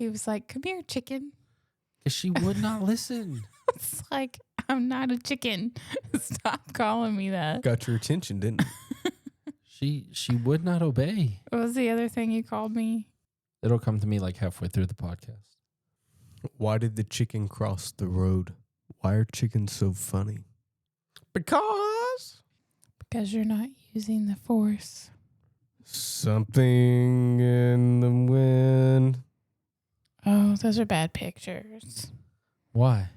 He was like, come here, chicken. Because she would not listen. It's like, I'm not a chicken. Stop calling me that. Got your attention, didn't it? She would not obey. What was the other thing you called me? It'll come to me like halfway through the podcast. Why did the chicken cross the road? Why are chickens so funny? Because You're not using the force. something in the wind. Oh, those are bad pictures. Why?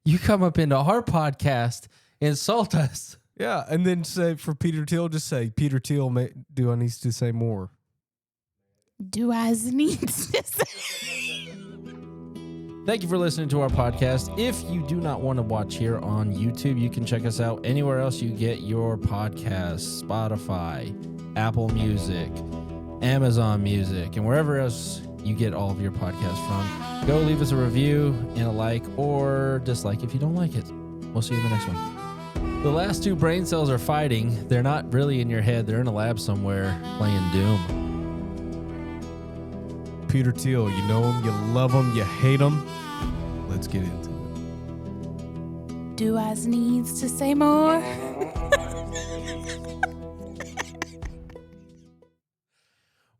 You come up into our podcast, insult us. Yeah, and then say for Peter Thiel, just say, Peter Thiel, do I need to say more? Do I need to say? Thank you for listening to our podcast. If you do not want to watch here on YouTube, you can check us out anywhere else you get your podcasts. Spotify, Apple Music, Amazon Music, and wherever else you get all of your podcasts from. Go leave us a review and a like or dislike if you don't like it. We'll see you in the next one. The last two brain cells are fighting. They're not really in your head. They're in a lab somewhere playing Doom. Peter Thiel, you know him, you love him, you hate him. Let's get into it. Do I needs to say more?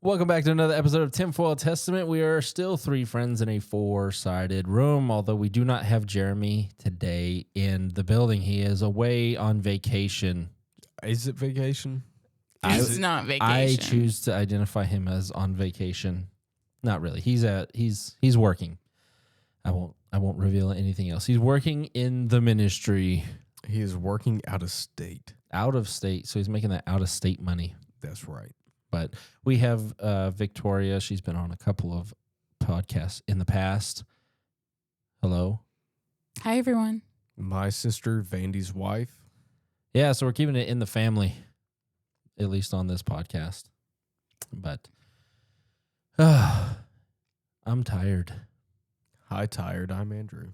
Welcome back to another episode of Tinfoil Testament. We are still three friends in a four-sided room, although we do not have Jeremy today in the building. He is away on vacation. Is it vacation? It's not vacation. I choose to identify him as on vacation. Not really. He's working. I won't reveal anything else. He's working in the ministry. He is working out of state. Out of state. So he's making that out of state money. That's right. But we have Victoria. She's been on a couple of podcasts in the past. Hello. Hi, everyone. My sister, Vandy's wife. Yeah, so we're keeping it in the family, at least on this podcast. But I'm tired. Hi, tired. I'm Andrew.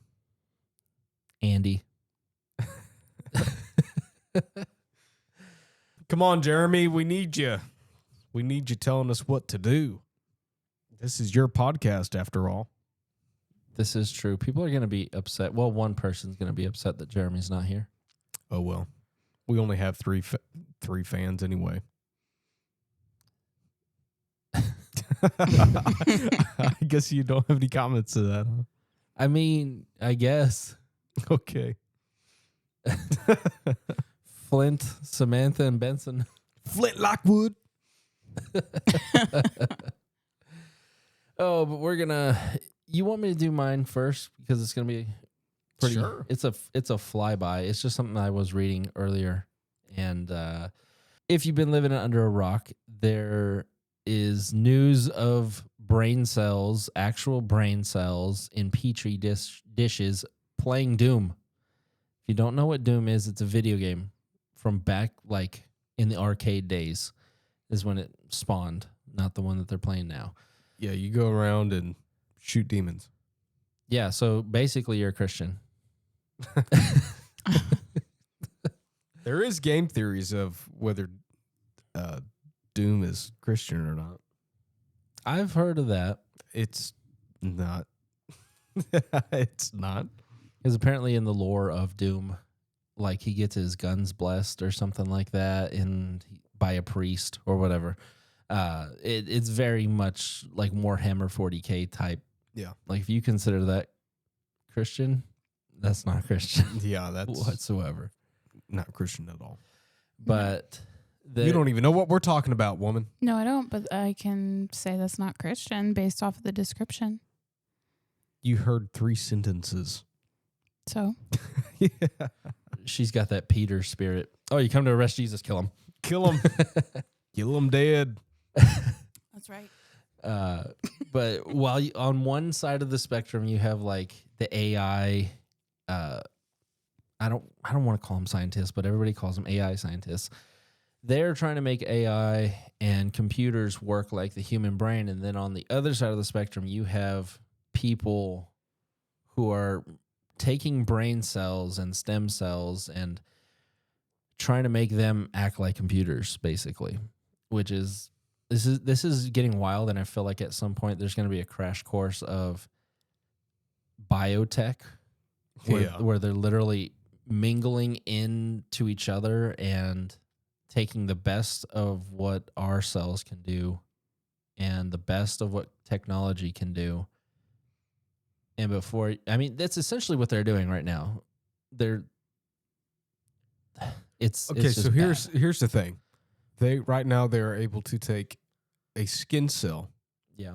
Andy. Come on, Jeremy. We need you. We need you telling us what to do. This is your podcast, after all. This is true. People are going to be upset. Well, one person's going to be upset that Jeremy's not here. Oh, well. We only have three fans anyway. I guess you don't have any comments to that, huh? I mean, I guess. Okay. Flint, Samantha, and Benson. Flint Lockwood. Oh, but we're gonna. You want me to do mine first because it's gonna be pretty. Sure. It's a flyby. It's just something I was reading earlier, and if you've been living under a rock, there is news of brain cells, actual brain cells in petri dishes playing Doom. If you don't know what Doom is, it's a video game from back like in the arcade days. Is when it spawned, not the one that they're playing now. Yeah, you go around and shoot demons. Yeah, so basically you're a Christian. There is game theories of whether Doom is Christian or not. I've heard of that. It's not. It's not. Because apparently in the lore of Doom, like he gets his guns blessed or something like that by a priest or whatever. It's very much like Warhammer 40K type. Yeah. Like if you consider that Christian, that's not Christian. Yeah, that's whatsoever. not Christian at all. But You don't even know what we're talking about, woman. No, I don't, but I can say that's not Christian based off of the description. You heard 3 sentences. So? Yeah. She's got that Peter spirit. Oh, you come to arrest Jesus, kill him. Kill him. Kill him dead. That's right. But while on one side of the spectrum, you have like the AI. I don't want to call them scientists, but everybody calls them AI scientists. They're trying to make AI and computers work like the human brain. And then on the other side of the spectrum, you have people who are taking brain cells and stem cells and trying to make them act like computers, basically, which is this is getting wild, and I feel like at some point there's going to be a crash course of biotech where they're literally mingling into each other and taking the best of what our cells can do and the best of what technology can do. And that's essentially what they're doing right now. It's so here's the thing. They're able to take a skin cell, yeah,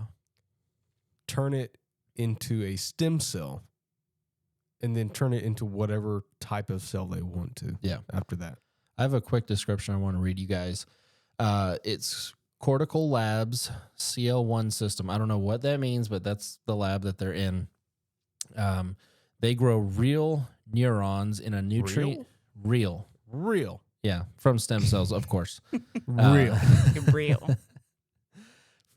turn it into a stem cell, and then turn it into whatever type of cell they want to. Yeah. After that, I have a quick description I want to read you guys. It's Cortical Labs CL1 system. I don't know what that means, but that's the lab that they're in. They grow real neurons in a nutrient. Real. Yeah, from stem cells, of course. Real. Real.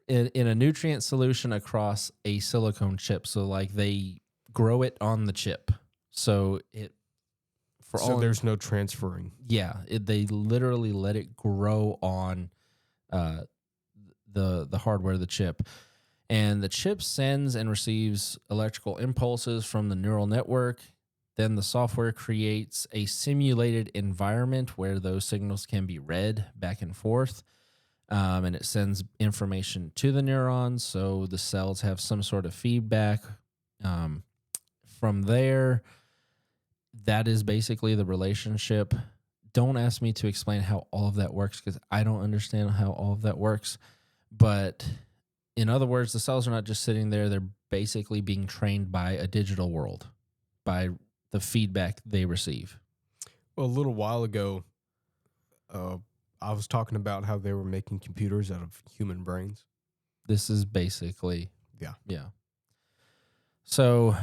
In a nutrient solution across a silicone chip. So like they grow it on the chip. So there's no transferring. Yeah, they literally let it grow on the hardware of the chip. And the chip sends and receives electrical impulses from the neural network. Then the software creates a simulated environment where those signals can be read back and forth. And it sends information to the neurons, so the cells have some sort of feedback. From there, that is basically the relationship. Don't ask me to explain how all of that works because I don't understand how all of that works. But in other words, the cells are not just sitting there. They're basically being trained by a digital world, by the feedback they receive. Well, a little while ago, I was talking about how they were making computers out of human brains. This is basically... Yeah. So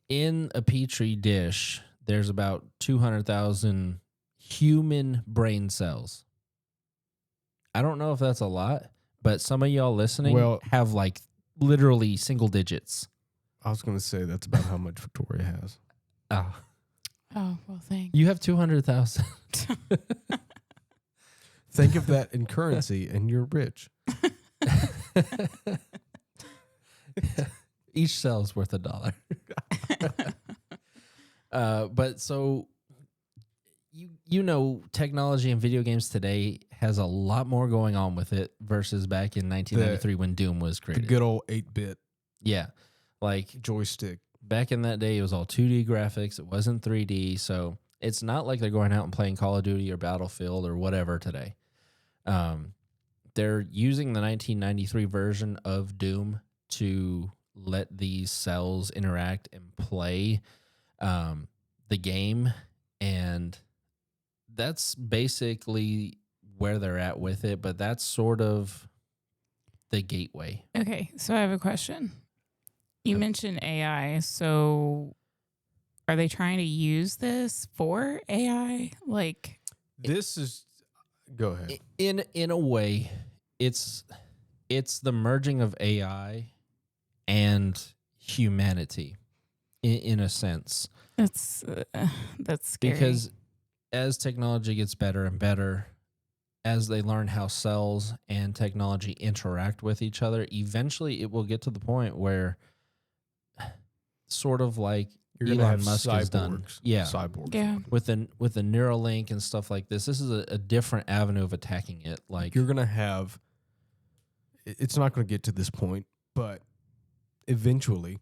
in a Petri dish, there's about 200,000 human brain cells. I don't know if that's a lot, but some of y'all listening have like literally single digits. I was going to say that's about how much Victoria has. Oh, well, thanks. You have 200,000. Think of that in currency and you're rich. Each cell is worth $1. But so you know, technology and video games today has a lot more going on with it versus back in 1993 when Doom was created. The good old 8-bit. Yeah. Like joystick. Back in that day, it was all 2D graphics. It wasn't 3D. So it's not like they're going out and playing Call of Duty or Battlefield or whatever today. They're using the 1993 version of Doom to let these cells interact and play the game. And that's basically where they're at with it. But that's sort of the gateway. Okay, so I have a question. You mentioned AI, so are they trying to use this for AI? Like, this is... Go ahead. In a way, it's the merging of AI and humanity, in a sense. That's scary. Because as technology gets better and better, as they learn how cells and technology interact with each other, eventually it will get to the point where, sort of like Elon Musk has done, cyborgs, with the Neuralink and stuff like this. This is a different avenue of attacking it. Like you're gonna have, it's not going to get to this point, but eventually,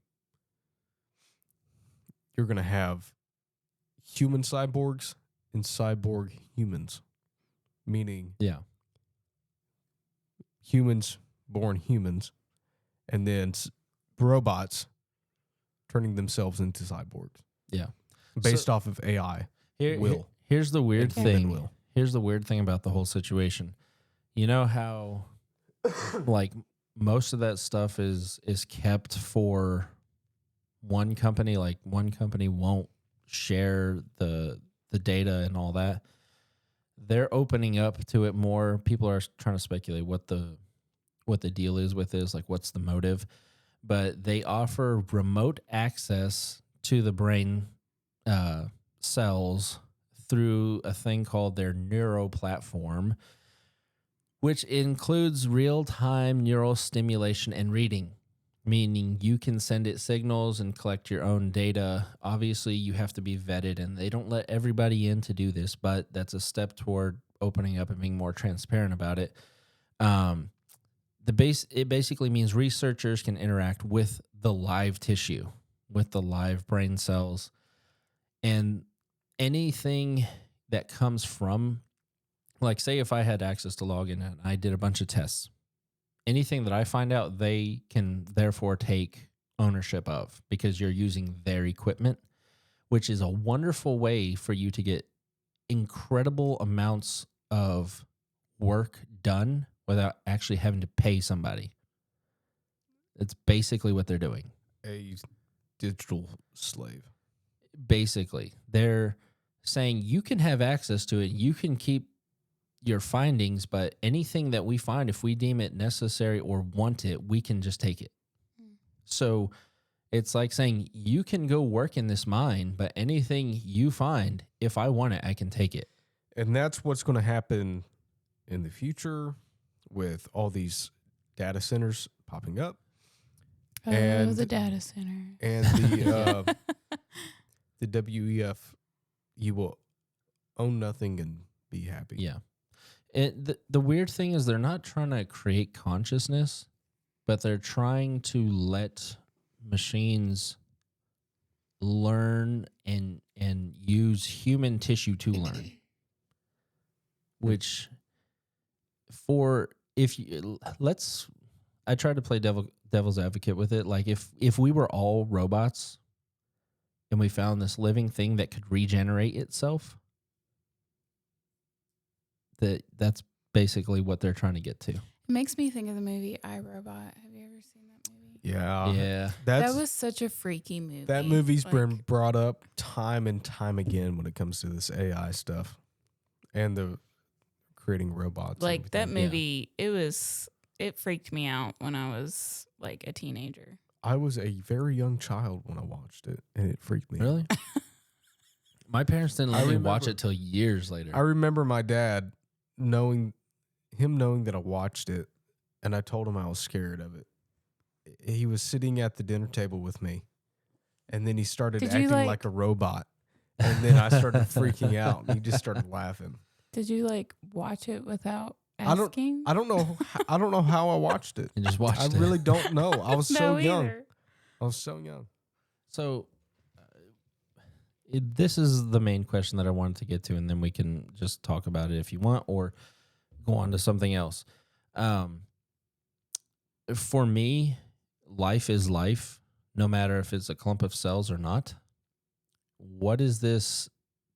you're going to have human cyborgs and cyborg humans, meaning humans born humans, and then robots turning themselves into cyborgs. Yeah. Based off of AI. Here's the weird thing. Will. Here's the weird thing about the whole situation. You know how like most of that stuff is kept for one company, like one company won't share the data and all that. They're opening up to it more. People are trying to speculate what the deal is with this, like what's the motive. But they offer remote access to the brain cells through a thing called their neuro platform, which includes real-time neural stimulation and reading, meaning you can send it signals and collect your own data. Obviously, you have to be vetted, and they don't let everybody in to do this, but that's a step toward opening up and being more transparent about it. It basically means researchers can interact with the live tissue, with the live brain cells, and anything that comes from, like, say if I had access to login and I did a bunch of tests, anything that I find out, they can therefore take ownership of because you're using their equipment, which is a wonderful way for you to get incredible amounts of work done without actually having to pay somebody. It's basically what they're doing. A digital slave. Basically, they're saying you can have access to it. You can keep your findings, but anything that we find, if we deem it necessary or want it, we can just take it. So it's like saying you can go work in this mine, but anything you find, if I want it, I can take it. And that's what's going to happen in the future with all these data centers popping up. Oh, And- the data center. And the WEF, you will own nothing and be happy. Yeah. The weird thing is they're not trying to create consciousness, but they're trying to let machines learn and use human tissue to learn. Which, I tried to play devil's advocate with it. Like if we were all robots and we found this living thing that could regenerate itself, that's basically what they're trying to get to. It makes me think of the movie I, Robot. Have you ever seen that movie? Yeah. Yeah. That's, That was such a freaky movie. that movie's Like, been brought up time and time again when it comes to this AI stuff and the creating robots. and like that everything. movie. It freaked me out when I was like a teenager. I was a very young child when I watched it, and it freaked me out. Really? My parents didn't let I me watch remember- it till years later. I remember my dad knowing that I watched it, and I told him I was scared of it. He was sitting at the dinner table with me, and then he started Did you, acting like- like a robot, and then I started freaking out, and he just started laughing. Did you like watch it without I don't- asking? I don't know. I don't know how I watched it. and just watched I it. really don't know. I was so No, young. either. I was so young. So this is the main question that I wanted to get to, and then we can just talk about it if you want, or go on to something else. For me, life is life, no matter if it's a clump of cells or not. What does this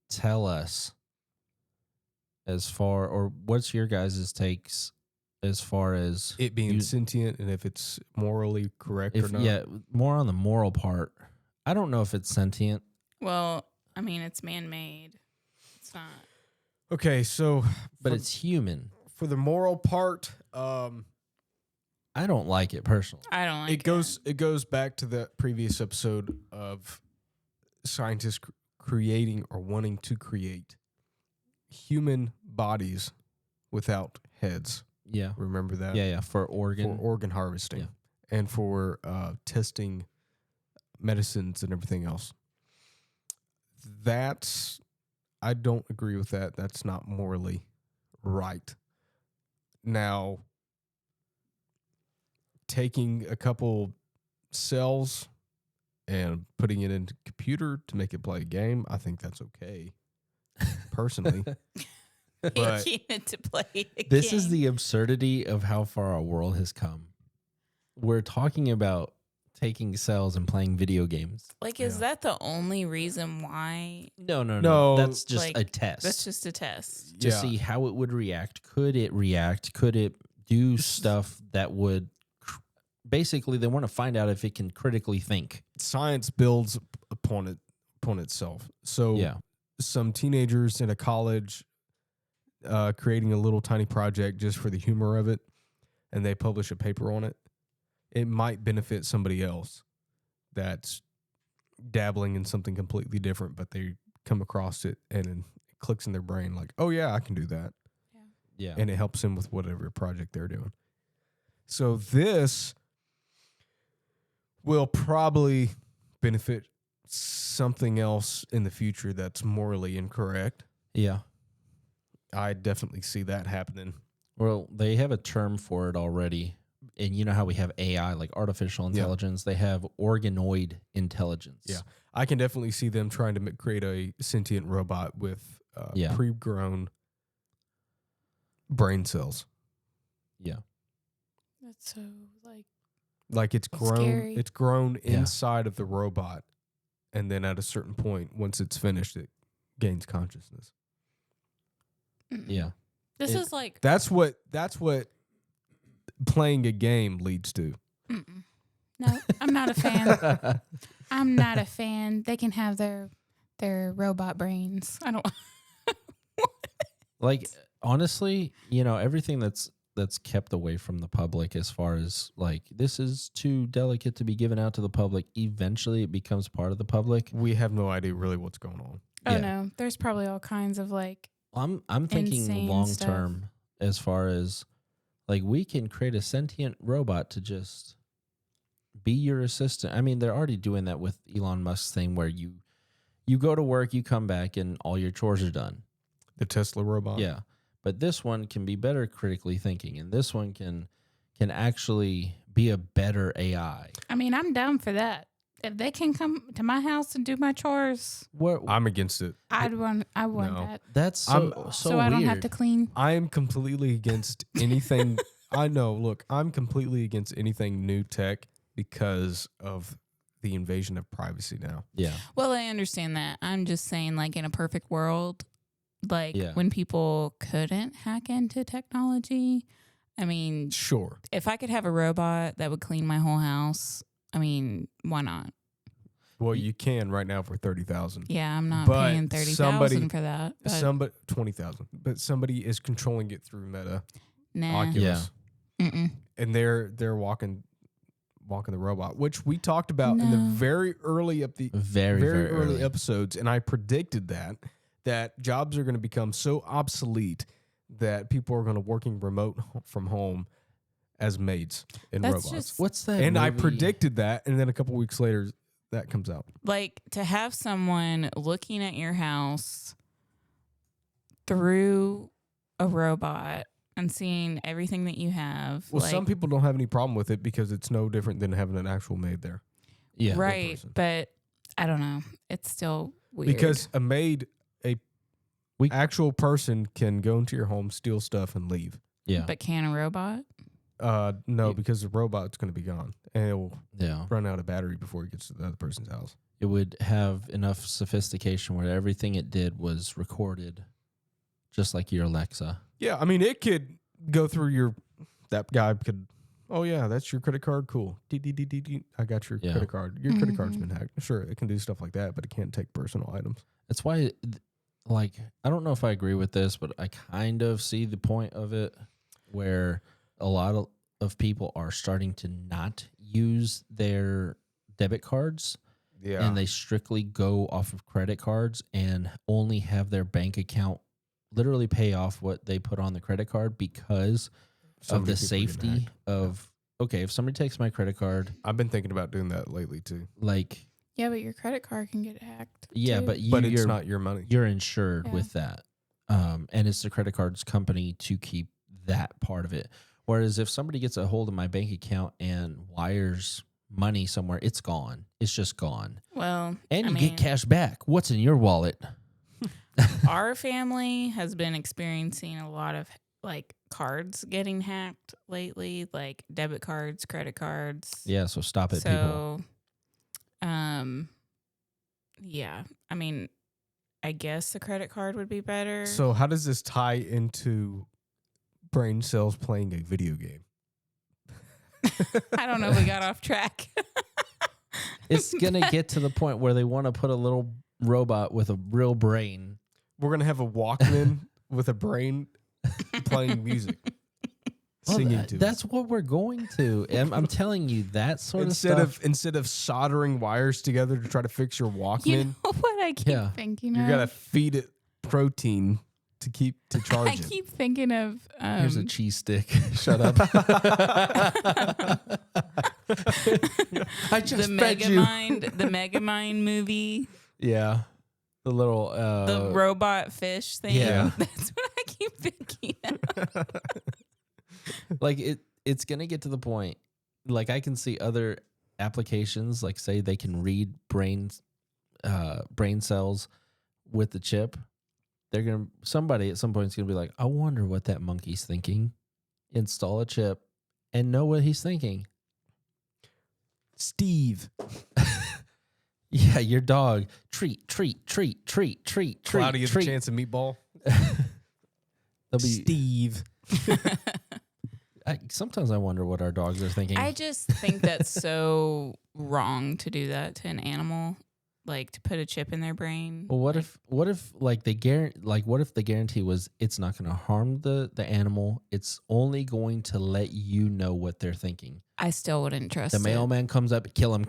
tell us or what's your guys' takes as far as It being you- sentient and if it's morally correct or not. yeah, more on the moral part. I don't know if it's sentient. Well, I mean, it's man-made. It's not. Okay, so But for, it's human. for the moral part, I don't like it personally. I don't like it goes back to the previous episode of scientists creating or wanting to create human bodies without heads. Yeah. Remember that? Yeah, for For organ. organ harvesting Yeah. and for testing medicines and everything else. I don't agree with that. That's not morally right. Now, taking a couple cells and putting it into a computer to make it play a game, I think that's okay, personally. But human to play a This is game. the absurdity of how far our world has come. We're talking about taking cells and playing video games. Like, is Yeah. that the only reason why? No. No, That's just like, a test. That's just a test. to see how it would react. Could it react? Could it do stuff that would basically they want to find out if it can critically think. Science builds upon itself. So Yeah. some teenagers in a college creating a little tiny project just for the humor of it, and they publish a paper on it, it might benefit somebody else that's dabbling in something completely different, but they come across it and it clicks in their brain like, oh yeah, I can do that. Yeah. and it helps them with whatever project they're doing. So this will probably benefit something else in the future that's morally incorrect. Yeah. I definitely see that happening. Well, they have a term for it already. And you know how we have AI, like artificial intelligence? They have organoid intelligence. Yeah. I can definitely see them trying to create a sentient robot with pre-grown brain cells. Yeah. That's so Like it's grown. Scary. It's grown inside of the robot, and then at a certain point, once it's finished, it gains consciousness. Yeah. This is like That's what playing a game leads to. no, I'm not a fan. I'm not a fan. They can have their robot brains. I don't. Like, honestly, you know, everything that's kept away from the public, as far as like, this is too delicate to be given out to the public, eventually it becomes part of the public. We have no idea really what's going on. Oh no, there's probably all kinds of like. I'm thinking insane long term, as far as like, we can create a sentient robot to just be your assistant. I mean, they're already doing that with Elon Musk's thing, where you go to work, you come back, and all your chores are done. The Tesla robot. Yeah. But this one can be better critically thinking, and this one can actually be a better AI. I mean, I'm down for that. If they can come to my house and do my chores, I'm against it. I want that. That's so I don't weird. have to clean. I am completely against anything. I know. Look, I'm completely against anything new tech because of the invasion of privacy now. Yeah. Well, I understand that. I'm just saying, like, in a perfect world, like when people couldn't hack into technology, I mean, Sure. if I could have a robot that would clean my whole house, I mean, why not? Well, you can right now for $30,000. Yeah, I'm not But paying $30,000 for that. But Somebody $20,000, but somebody is controlling it through Meta, nah. Oculus, Mm-mm. and they're walking the robot, which we talked about in the very early very early episodes, and I predicted that jobs are going to become so obsolete that people are going to working remote from home as maids and That's robots. just What's that? And I movie? predicted that, and then a couple weeks later, that comes out. like to have someone looking at your house through a robot and seeing everything that you have. Well, like, some people don't have any problem with it because it's no different than having an actual maid there. Yeah. right, person. but I don't know. It's still weird. Because a maid, actual person can go into your home, steal stuff, and leave. Yeah. But can a robot? No, because the robot's going to be gone, and it will Yeah. run out of battery before it gets to the other person's house. It would have enough sophistication where everything it did was recorded, just like your Alexa. Yeah, I mean, it could go through that guy could, oh, yeah, that's your credit card? Cool. I got your credit card. Your credit card's been hacked. Sure, it can do stuff like that, but it can't take personal items. That's why, like, I don't know if I agree with this, but I kind of see the point of it, where a lot of people are starting to not use their debit cards. Yeah. And they strictly go off of credit cards and only have their bank account literally pay off what they put on the credit card because of the safety of, okay, if somebody takes my credit card. I've been thinking about doing that lately, too. Like. Yeah, but your credit card can get hacked. Yeah, too. but it's not your money. You're insured Yeah. with that. And it's the credit card's company to keep that part of it. Whereas if somebody gets a hold of my bank account and wires money somewhere, it's gone. It's just gone. Well, And I you mean, get cash back. What's in your wallet? our family has been experiencing a lot of like cards getting hacked lately, like debit cards, credit cards. Yeah, so stop it, people. Yeah, I mean, I guess the credit card would be better. So how does this tie into brain cells playing a video game? I don't know. We got off track. It's going to get to the point where they want to put a little robot with a real brain. We're going to have a Walkman with a brain playing music. Singing to That's what we're going to. I'm telling you, that sort of stuff. Instead of soldering wires together to try to fix your Walkman, You know what I keep thinking you of? got to feed it protein to charge I it. keep thinking of Here's a cheese stick. Shut up. I just the fed you. Megamind movie, Yeah. The little the robot fish thing. yeah. That's what I keep thinking of. like it's gonna get to the point. Like I can see other applications, like say they can read brain cells with the chip. Somebody at some point is gonna be like, I wonder what that monkey's thinking. Install a chip and know what he's thinking. Steve. Yeah, your dog. Treat. Cloudy has a chance of meatball. They'll be, Steve. sometimes I wonder what our dogs are thinking. I just think that's so wrong to do that to an animal, like to put a chip in their brain. Well, what if what if the guarantee was it's not going to harm the animal. It's only going to let you know what they're thinking. I still wouldn't trust The it. mailman comes up, kill him.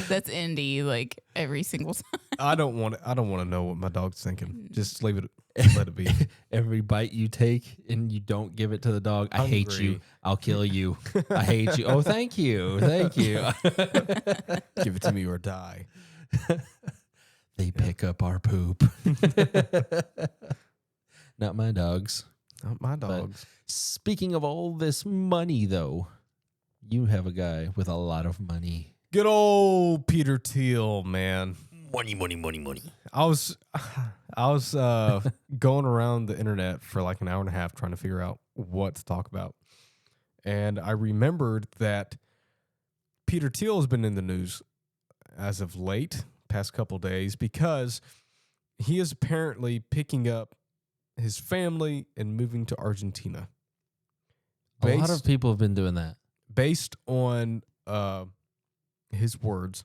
That's Indy, like every single time. I don't want to know what my dog's thinking. Just let it be. Every bite you take and you don't give it to the dog, I hate you. Hungry. I'll kill you. I hate you. Oh, thank you. Give it to me or die. They pick up our poop. Not my dogs. Not my dogs. Speaking of all this money, though, you have a guy with a lot of money. Good old Peter Thiel, man. Money. I was going around the internet for like an hour and a half trying to figure out what to talk about. And I remembered that Peter Thiel has been in the news as of late, past couple days, because he is apparently picking up his family and moving to Argentina. A lot of people have been doing that. Based on his words,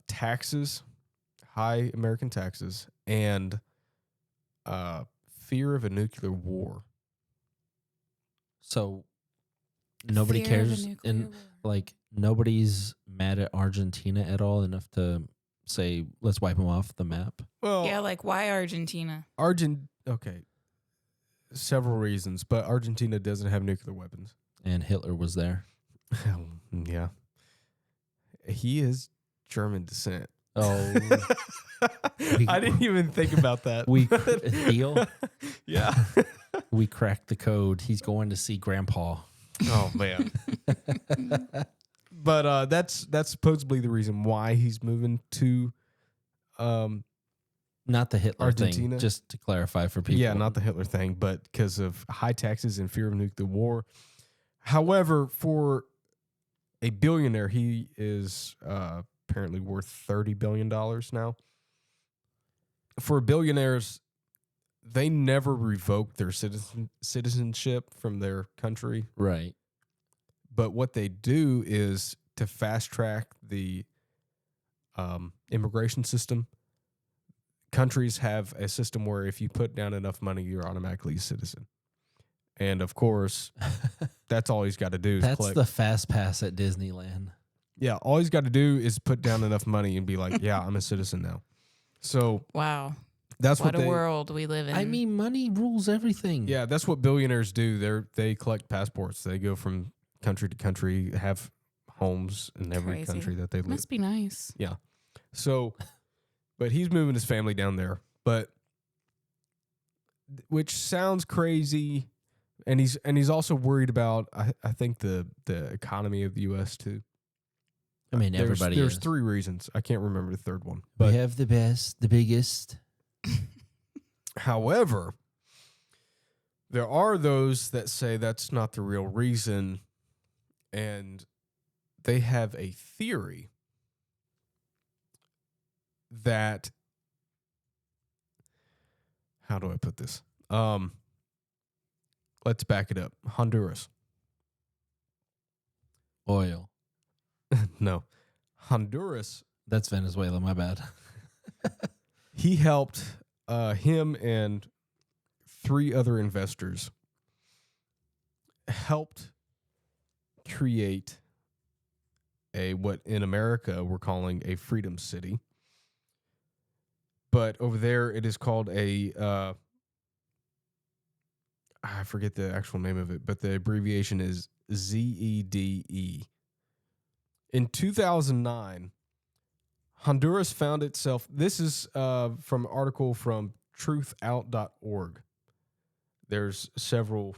taxes, high American taxes, and fear of a nuclear war. So nobody Fear of a cares, nuclear and war. like nobody's mad at Argentina at all enough to say let's wipe them off the map. Well, Yeah, like why Argentina? Okay. Several reasons, but Argentina doesn't have nuclear weapons. And Hitler was there. Yeah. He is German descent. Oh, I didn't even think about that. Thiel. Yeah. We cracked the code. He's going to see Grandpa. Oh man. But that's supposedly the reason why he's moving to Not the Hitler Argentina? thing, just to clarify for people. yeah, not the Hitler thing, but because of high taxes and fear of nuclear war. However, for a billionaire, he is apparently worth $30 billion now. For billionaires, they never revoke their citizenship from their country. Right. But what they do is to fast track the immigration system. Countries have a system where if you put down enough money, you're automatically a citizen. And of course, that's all he's got to do is That's collect. the fast pass at Disneyland. Yeah, all he's got to do is put down enough money and be like, yeah, I'm a citizen now. So Wow. that's What what a they, world we live in. I mean, money rules everything. yeah, that's what billionaires do. They collect passports. They go from country to country, have homes in every Crazy. country that they live. Must be nice. So, but he's moving his family down there, which sounds crazy, and he's also worried about I think the economy of the U.S. too. I mean, There's everybody is. 3 reasons. I can't remember the third one. We But have the best, the biggest. however, there are those that say that's not the real reason, and they have a theory that, how do I put this? Let's back it up. Honduras. Oil. No. Honduras, That's Venezuela, my bad. he helped him and 3 other investors helped create what in America we're calling a freedom city. but over there it is called a I forget the actual name of it, but the abbreviation is ZEDE. In 2009, Honduras found itself. This is from an article from truthout.org. There's several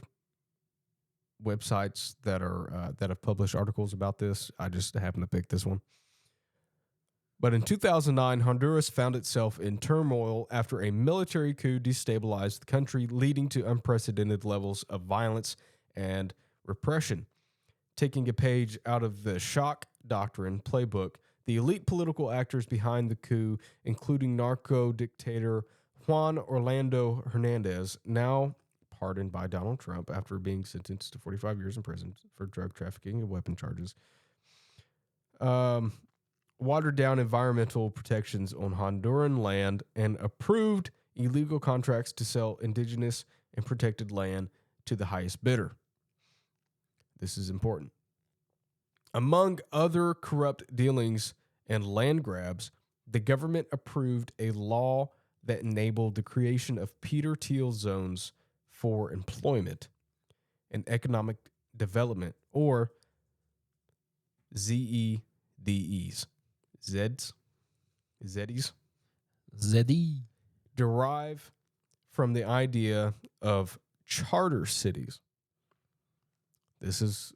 websites that have published articles about this. I just happened to pick this one. But in 2009, Honduras found itself in turmoil after a military coup destabilized the country, leading to unprecedented levels of violence and repression. Taking a page out of the shock doctrine playbook, the elite political actors behind the coup, including narco dictator Juan Orlando Hernandez, now pardoned by Donald Trump after being sentenced to 45 years in prison for drug trafficking and weapon charges, watered down environmental protections on Honduran land and approved illegal contracts to sell indigenous and protected land to the highest bidder. This is important. Among other corrupt dealings and land grabs, the government approved a law that enabled the creation of Peter Thiel zones for employment and economic development, or ZEDEs. Zeddies derive from the idea of charter cities. This is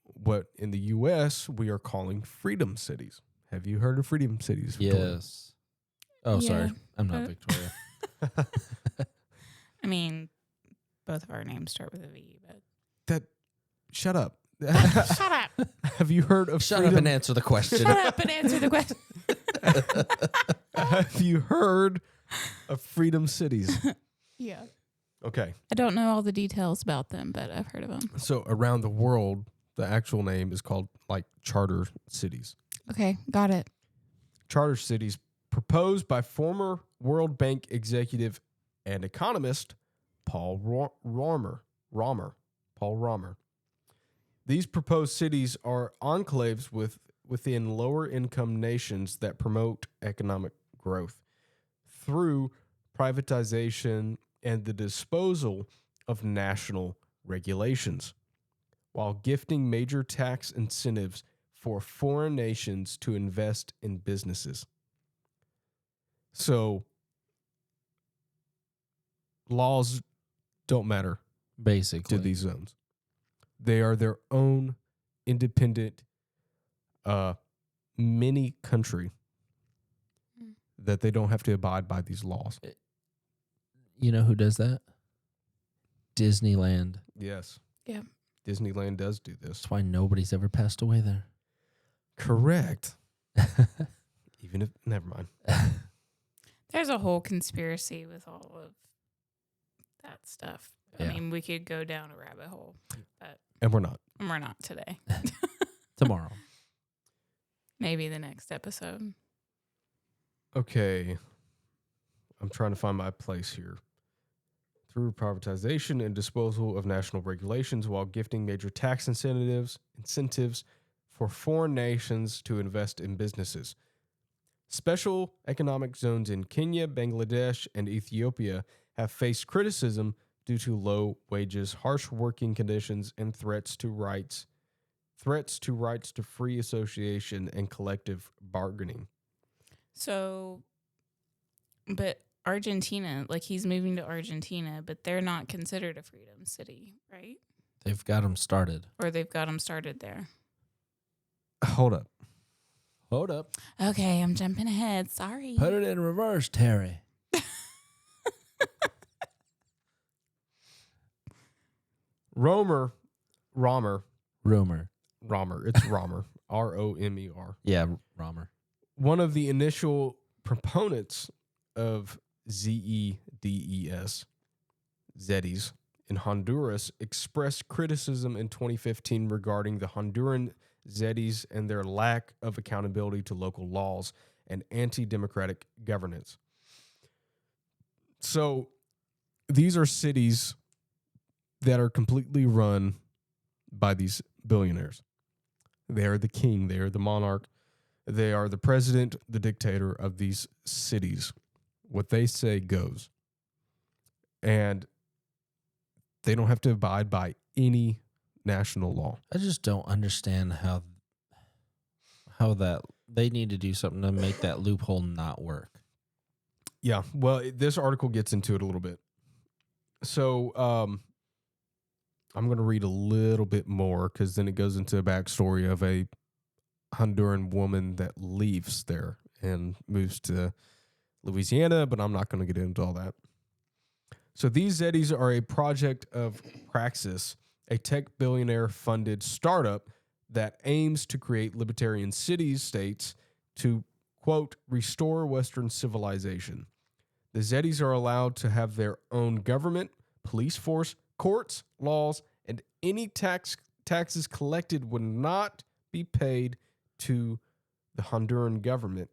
what in the U.S. we are calling freedom cities. Have you heard of freedom cities, Victoria? Yes. Oh, Yeah, sorry. I'm not Victoria. I mean, both of our names start with a V, but Shut up. shut up. Have you heard of Shut freedom? up and answer the question. Shut up and answer the question. Have you heard of freedom cities? Yeah. Okay. I don't know all the details about them, but I've heard of them. So around the world, the actual name is called like charter cities. Okay, got it. Charter cities proposed by former World Bank executive and economist Paul Romer. These proposed cities are enclaves within lower income nations that promote economic growth through privatization and the disposal of national regulations, while gifting major tax incentives for foreign nations to invest in businesses. So, laws don't matter Basically. to these zones. They are their own independent mini country that they don't have to abide by these laws. You know who does that? Disneyland. Yes. Yeah. Disneyland does do this. That's why nobody's ever passed away there. Correct. Even if, never mind. There's a whole conspiracy with all of that stuff. Yeah. I mean, we could go down a rabbit hole, but And we're not. we're not today. Tomorrow. Maybe the next episode. Okay. I'm trying to find my place here. Through privatization and disposal of national regulations while gifting major tax incentives for foreign nations to invest in businesses. Special economic zones in Kenya, Bangladesh, and Ethiopia have faced criticism due to low wages, harsh working conditions, and threats to rights to free association and collective bargaining. So, but Argentina, like he's moving to Argentina, but they're not considered a freedom city, right? They've got them started. Or they've got them started there. Hold up. Hold up. Okay, I'm jumping ahead. Sorry. Put it in reverse, Terry. Romer. It's Romer. R-O-M-E-R. Yeah, Romer. One of the initial proponents of Zedis in Honduras expressed criticism in 2015 regarding the Honduran Zedis and their lack of accountability to local laws and anti-democratic governance. So these are cities that are completely run by these billionaires. They are the king. They are the monarch. They are the president, the dictator of these cities. What they say goes. And they don't have to abide by any national law. I just don't understand how that they need to do something to make that loophole not work. Yeah, well, this article gets into it a little bit. So I'm going to read a little bit more because then it goes into a backstory of a Honduran woman that leaves there and moves to Louisiana, but I'm not going to get into all that. So these Zeddies are a project of Praxis, a tech billionaire-funded startup that aims to create libertarian cities-states to, quote, restore Western civilization. The Zeddies are allowed to have their own government, police force, courts, laws, and any taxes collected would not be paid to the Honduran government,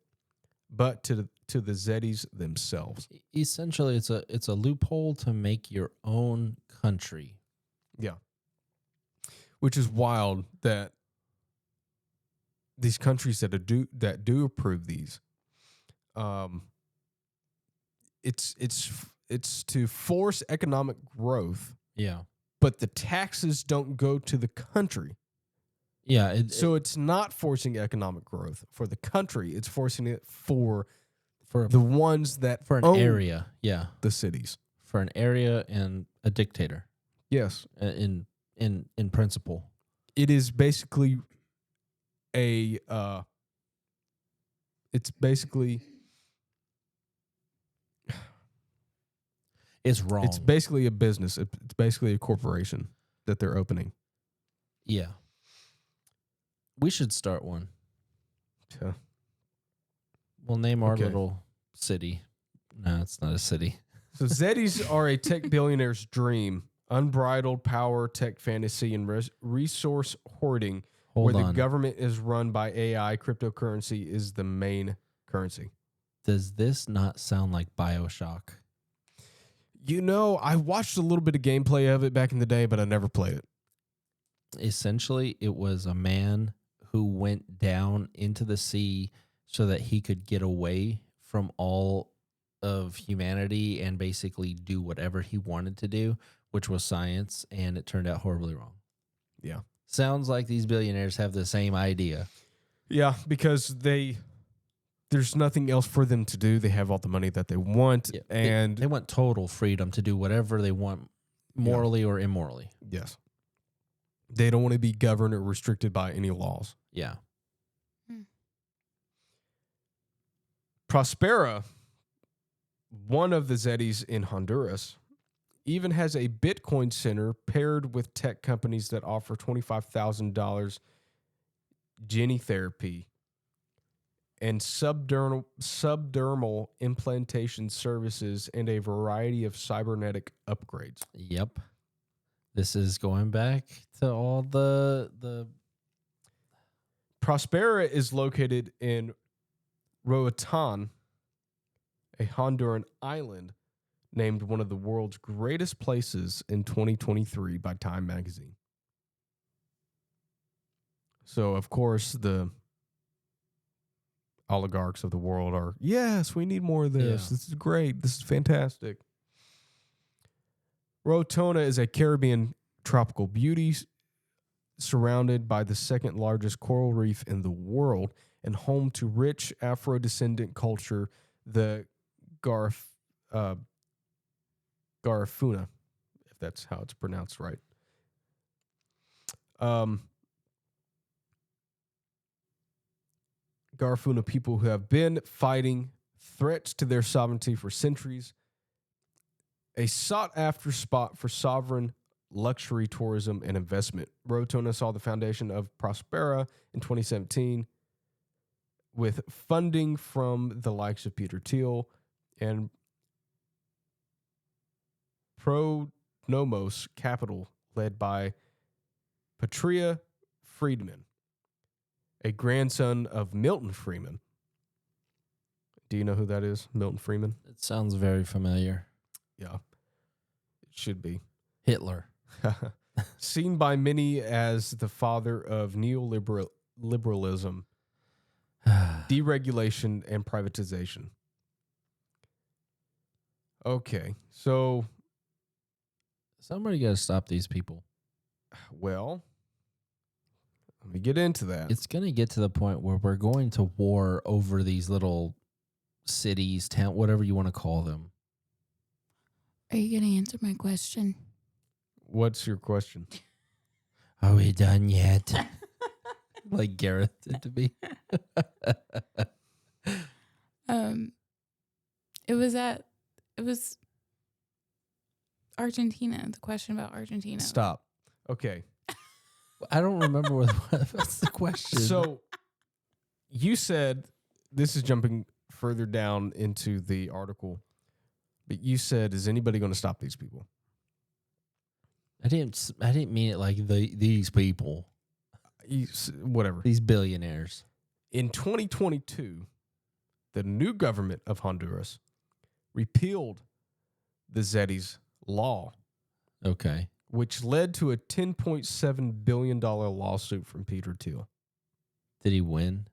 but to the Zeddies themselves. Essentially, it's a loophole to make your own country. Yeah. Which is wild that these countries that do approve these, it's to force economic growth. Yeah. But the taxes don't go to the country. Yeah. So it's not forcing economic growth for the country. It's forcing it for for the ones that for an own area. Yeah. the cities. For an area and a dictator. Yes. In principle. It is basically it's basically It's wrong. It's basically a business. It's basically a corporation that they're opening. Yeah. We should start one. Yeah. We'll name our Okay. little city. No, it's not a city. So Zeddies are a tech billionaire's dream, unbridled power, tech fantasy, and resource hoarding, Hold where on. the government is run by AI. Cryptocurrency is the main currency. Does this not sound like BioShock? You know, I watched a little bit of gameplay of it back in the day, but I never played it. Essentially, it was a man who went down into the sea so that he could get away from all of humanity and basically do whatever he wanted to do, which was science, and it turned out horribly wrong. Yeah. Sounds like these billionaires have the same idea. Yeah, because there's nothing else for them to do. They have all the money that they want, Yeah, and they want total freedom to do whatever they want, morally or immorally. yes, they don't want to be governed or restricted by any laws. Yeah. Prospera, one of the Zeddies in Honduras, even has a Bitcoin center paired with tech companies that offer $25,000 gene therapy and subdermal implantation services and a variety of cybernetic upgrades. Yep. This is going back to all the Prospera is located in Roatan, a Honduran island named one of the world's greatest places in 2023 by Time magazine. So, of course, the oligarchs of the world are, yes, we need more of this. Yeah. This is great. This is fantastic. Rotona is a Caribbean tropical beauty surrounded by the second largest coral reef in the world and home to rich Afro-descendant culture, the Garifuna, if that's how it's pronounced right. Garifuna people who have been fighting threats to their sovereignty for centuries, a sought-after spot for sovereign luxury tourism and investment. Rotona saw the foundation of Prospera in 2017 with funding from the likes of Peter Thiel and Pronomos Capital, led by Patria Friedman, a grandson of Milton Friedman. Do you know who that is, Milton Friedman? It sounds very familiar. Yeah, it should be. Hitler. Seen by many as the father of neoliberalism, deregulation, and privatization. Okay, so, Somebody got to stop these people. well, let me get into that. It's going to get to the point where we're going to war over these little cities, town, whatever you want to call them. Are you going to answer my question? What's your question? Are we done yet? Like Gareth did to me. It was Argentina. The question about Argentina. Stop. Okay. I don't remember what's the question. So you said, this is jumping further down into the article, but you said, is anybody going to stop these people? I didn't mean it like these people, Whatever. these billionaires. In 2022, the new government of Honduras repealed the ZETI's law, Okay. which led to a $10.7 billion lawsuit from Peter Thiel. Did he win?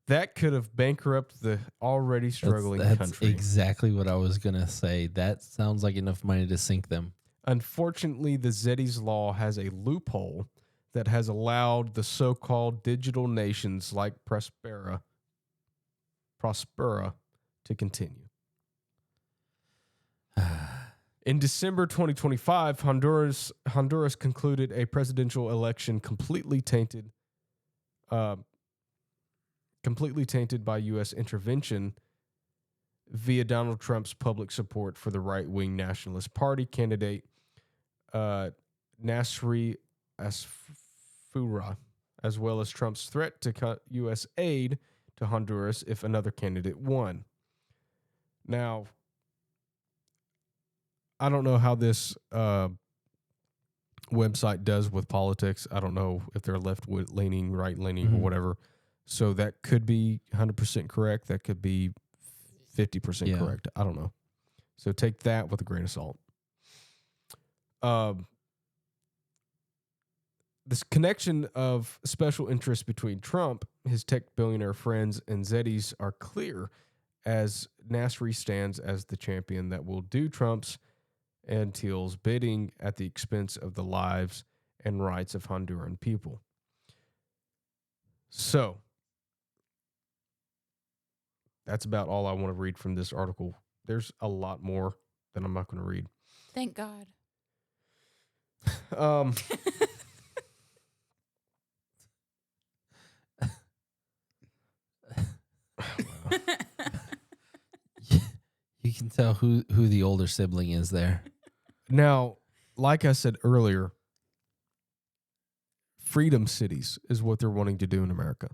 That could have bankrupted the already struggling That's country. exactly what I was going to say. That sounds like enough money to sink them. Unfortunately, the ZETI's law has a loophole that has allowed the so-called digital nations like Prospera to continue. In December 2025, Honduras concluded a presidential election completely tainted by U.S. intervention via Donald Trump's public support for the right-wing Nationalist Party candidate Nasri Asfura, as well as Trump's threat to cut U.S. aid to Honduras if another candidate won. Now, I don't know how this website does with politics. I don't know if they're left-leaning, right-leaning, or whatever. So that could be 100% correct. That could be 50% correct. I don't know. So take that with a grain of salt. This connection of special interest between Trump, his tech billionaire friends, and ZETI's are clear, as Nasri stands as the champion that will do Trump's and Thiel's bidding at the expense of the lives and rights of Honduran people. So, that's about all I want to read from this article. There's a lot more that I'm not going to read. Thank God. You can tell who the older sibling is there. Now, like I said earlier, freedom cities is what they're wanting to do in America.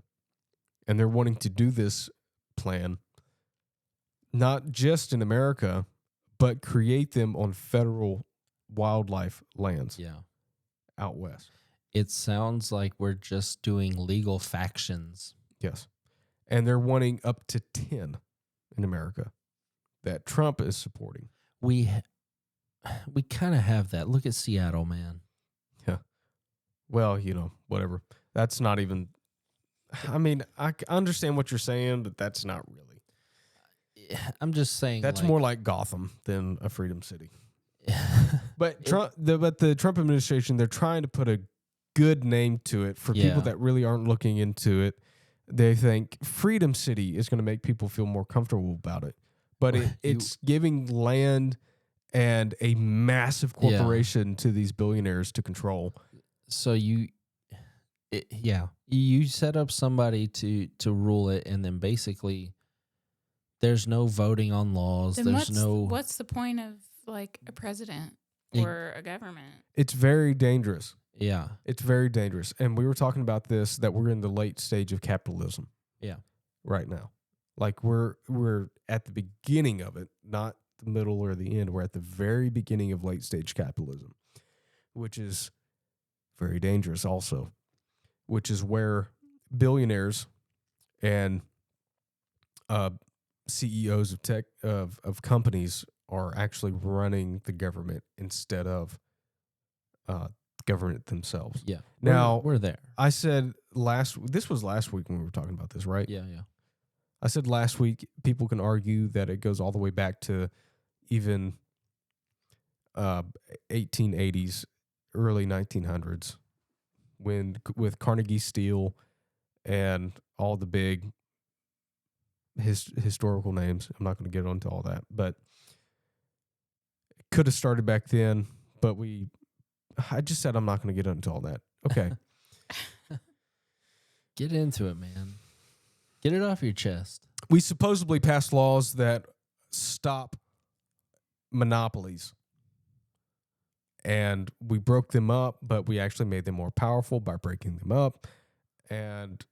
And they're wanting to do this plan not just in America, but create them on federal wildlife lands out west. It sounds like we're just doing legal factions. Yes. And they're wanting up to 10 in America that Trump is supporting. We kind of have that. Look at Seattle, man. Yeah. Well, whatever. That's not even... I mean, I understand what you're saying, but that's not really... I'm just saying... That's more like Gotham than a freedom city. But the Trump administration, they're trying to put a good name to it for people that really aren't looking into it. They think Freedom City is going to make people feel more comfortable about it. But it's giving land and a massive corporation to these billionaires to control. So you set up somebody to rule it, and then basically there's no voting on laws. Then what's the point of like a president or a government? It's very dangerous. Yeah. It's very dangerous. And we were talking about this, that we're in the late stage of capitalism. Yeah. Right now. Like we're at the beginning of it, not the middle or the end. We're at the very beginning of late stage capitalism, which is very dangerous also, which is where billionaires and CEOs of tech of companies are actually running the government instead of government themselves. Yeah. Now we're there. I said this was last week when we were talking about this, right? Yeah. I said last week, people can argue that it goes all the way back to even 1880s, early 1900s, with Carnegie Steel and all the big historical names. I'm not going to get onto all that, but it could have started back then. But I just said I'm not going to get into all that. Okay. Get into it, man. Get it off your chest. We supposedly passed laws that stop monopolies. And we broke them up, but we actually made them more powerful by breaking them up. And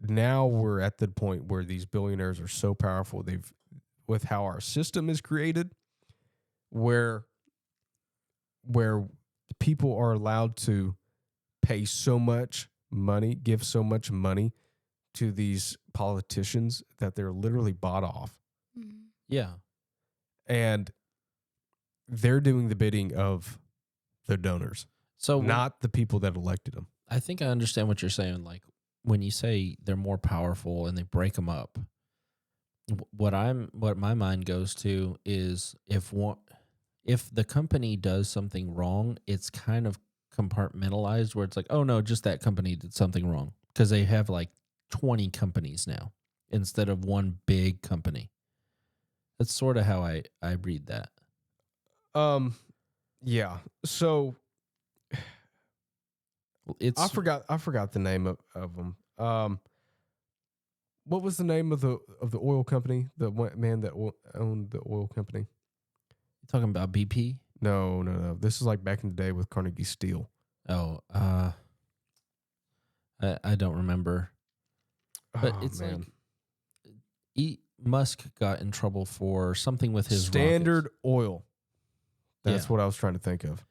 now we're at the point where these billionaires are so powerful, with how our system is created, where people are allowed to pay so much money, give so much money to these politicians that they're literally bought off. Yeah. And they're doing the bidding of the donors, So not the people that elected them. I think I understand what you're saying. Like when you say they're more powerful and they break them up, what my mind goes to is if the company does something wrong, it's kind of compartmentalized where it's like, oh no, just that company did something wrong, because they have like 20 companies now instead of one big company. That's sort of how I read that. Yeah. So It's I forgot the name of them. What was the name of the oil company? The man that owned the oil company? talking about BP. No. This is like back in the day with Carnegie Steel. Oh, I don't remember. But it's man. like Musk got in trouble for something with his Standard rockets. Oil. That's Yeah. what I was trying to think of.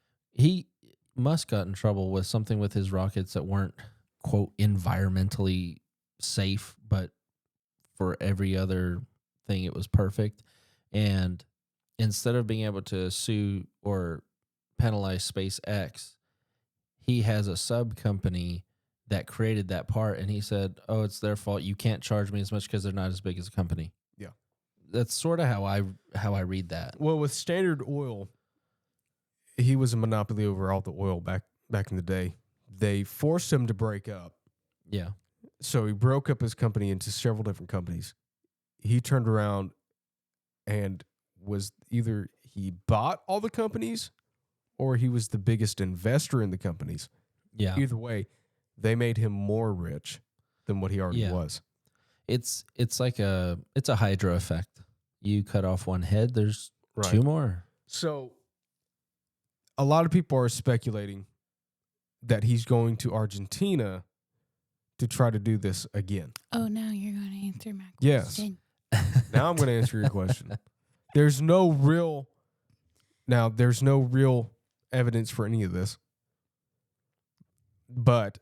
Musk got in trouble with something with his rockets that weren't, quote, environmentally safe, but for every other thing it was perfect. And instead of being able to sue or penalize SpaceX, he has a sub company that created that part, and he said, "Oh, it's their fault. You can't charge me as much because they're not as big as a company." Yeah. That's sort of how I read that. Well, with Standard Oil, he was a monopoly over all the oil back in the day. They forced him to break up. Yeah. So he broke up his company into several different companies. He turned around and was either he bought all the companies or he was the biggest investor in the companies. Yeah. Either way, they made him more rich than what he already was. It's like a Hydra effect. You cut off one head, there's two more. So a lot of people are speculating that he's going to Argentina to try to do this again. Oh, now you're going to answer my Yes. question. Now I'm going to answer your question. There's no real evidence for any of this. But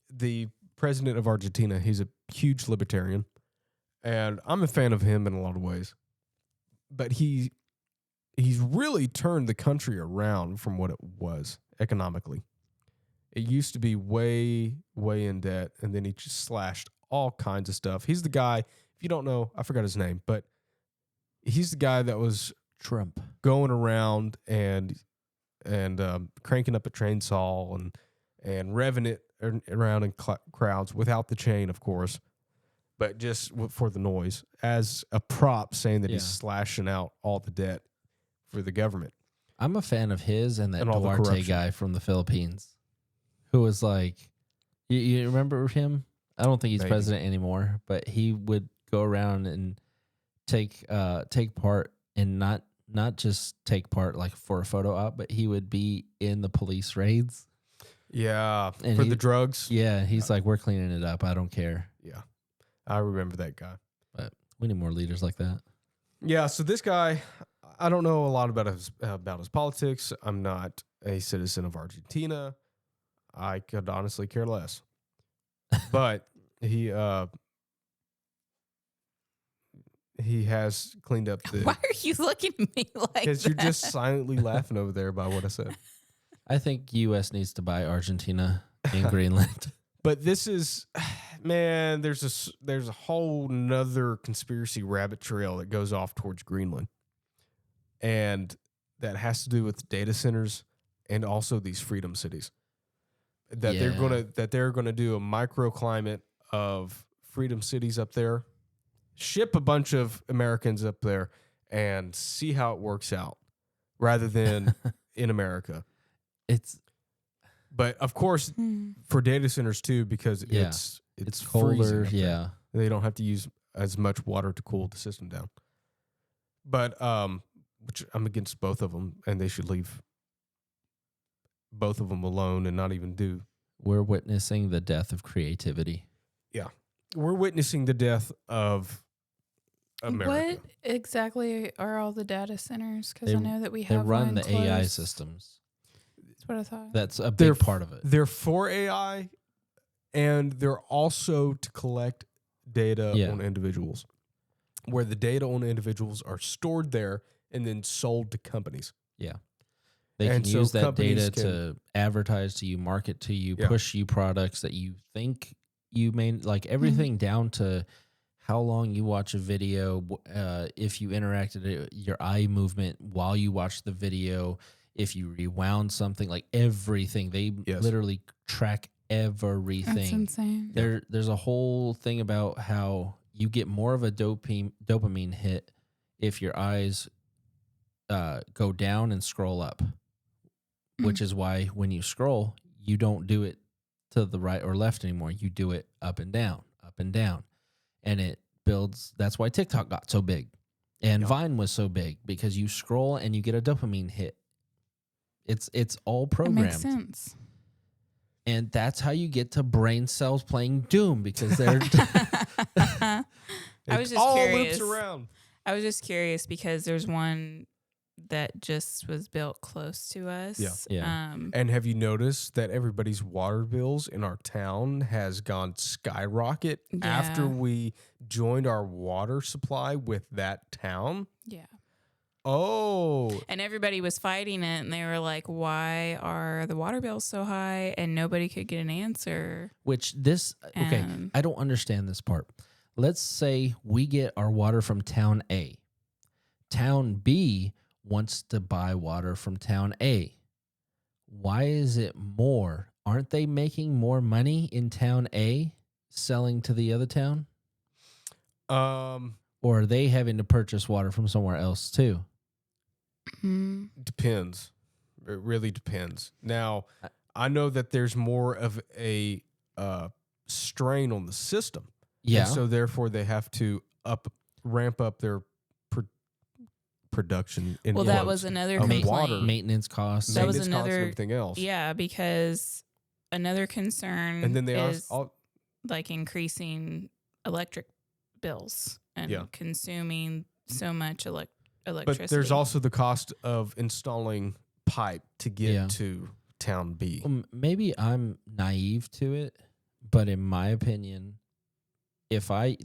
the president of Argentina, he's a huge libertarian, and I'm a fan of him in a lot of ways. But he's really turned the country around from what it was economically. It used to be way, way in debt, and then he just slashed all kinds of stuff. He's the guy, if you don't know, I forgot his name, but he's the guy that was Trump going around and cranking up a train saw and revving it around in crowds without the chain, of course, but just for the noise as a prop, saying that he's slashing out all the debt for the government. I'm a fan of his and that And all the Duarte corruption. guy from the Philippines, who was like, you remember him? I don't think he's Maybe. president anymore, but he would go around and take part, and not just take part like for a photo op, but he would be in the police raids. Yeah, And for the drugs. Yeah, he's like, we're cleaning it up. I don't care. Yeah, I remember that guy. But we need more leaders like that. Yeah, so this guy, I don't know a lot about his politics. I'm not a citizen of Argentina. I could honestly care less. But he has cleaned up the... Why are you looking at me like that? Because you're just silently laughing over there by what I said. I think U.S. needs to buy Argentina and Greenland. But this is... Man, there's a whole nother conspiracy rabbit trail that goes off towards Greenland, and that has to do with data centers and also these freedom cities. That they're gonna do a microclimate of freedom cities up there, ship a bunch of Americans up there, and see how it works out, rather than in America. But of course, for data centers too, because it's colder. freezing up there. They don't have to use as much water to cool the system down. But which I'm against both of them, and they should leave both of them alone and not even do. We're witnessing the death of creativity. Yeah, we're witnessing the death of America. What exactly are all the data centers? Because I know that we They have run one the AI close. systems. That's what I thought. That's a big part of it. They're for AI, and they're also to collect data on individuals, where the data on individuals are stored there and then sold to companies. Yeah. They can use that data to advertise to you, market to you, push you products that you think you may like, everything down to how long you watch a video, if you interacted your eye movement while you watched the video, if you rewound something, like everything. They literally track everything. That's insane. There's a whole thing about how you get more of a dopamine hit if your eyes go down and scroll up, which is why when you scroll, you don't do it to the right or left anymore. You do it up and down, and it builds. That's why TikTok got so big, and Vine was so big, because you scroll and you get a dopamine hit. It's all programmed. It makes sense. And that's how you get to brain cells playing Doom, because they're I was just all curious. loops around. I was just curious because there's one that just was built close to us. Yeah. And have you noticed that everybody's water bills in our town has gone skyrocket after we joined our water supply with that town? Yeah. Oh. And everybody was fighting it, and they were like, why are the water bills so high? And nobody could get an answer. I don't understand this part. Let's say we get our water from town A. Town B wants to buy water from town A. Why is it more? Aren't they making more money in town A selling to the other town? Or are they having to purchase water from somewhere else too? Depends. It really depends. Now, I know that there's more of a strain on the system. Yeah. And so therefore they have to ramp up their production. That was another complaint. Water maintenance costs. That was costs and another everything else. Yeah, because another concern And then they is all like increasing electric bills and consuming so much electricity. But there's also the cost of installing pipe to get to town B. Maybe I'm naive to it, but in my opinion, if I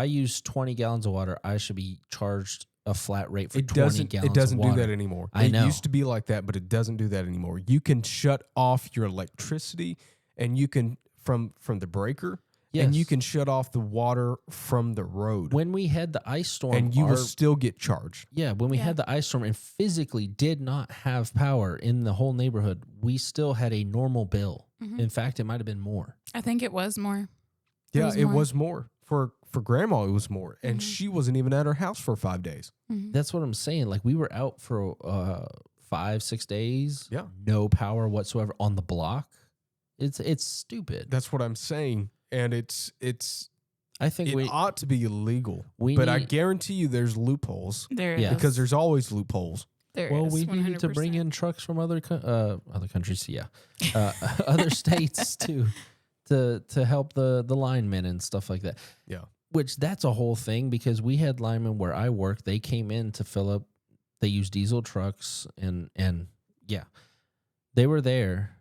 use 20 gallons of water, I should be charged a flat rate for 20 gallons of water. It doesn't do that anymore. I know. It used to be like that, but it doesn't do that anymore. You can shut off your electricity, and you can from the breaker. Yes. And you can shut off the water from the road. When we had the ice storm, and you will still get charged. Yeah, when we had the ice storm and physically did not have power in the whole neighborhood, we still had a normal bill. In fact, it might have been more. I think it was more. Yeah, it was more. For Grandma, it was more. And she wasn't even at her house for 5 days. That's what I'm saying. Like, we were out for 5-6 days. Yeah. No power whatsoever on the block. It's stupid. That's what I'm saying. And I think it ought to be illegal. I guarantee you there's loopholes. There is. Because there's always loopholes. There is. we 100%. Need to bring in trucks from other countries, other states to help the linemen and stuff like that. Yeah. Which that's a whole thing, because we had linemen where I work. They came in to fill up. They use diesel trucks and they were there.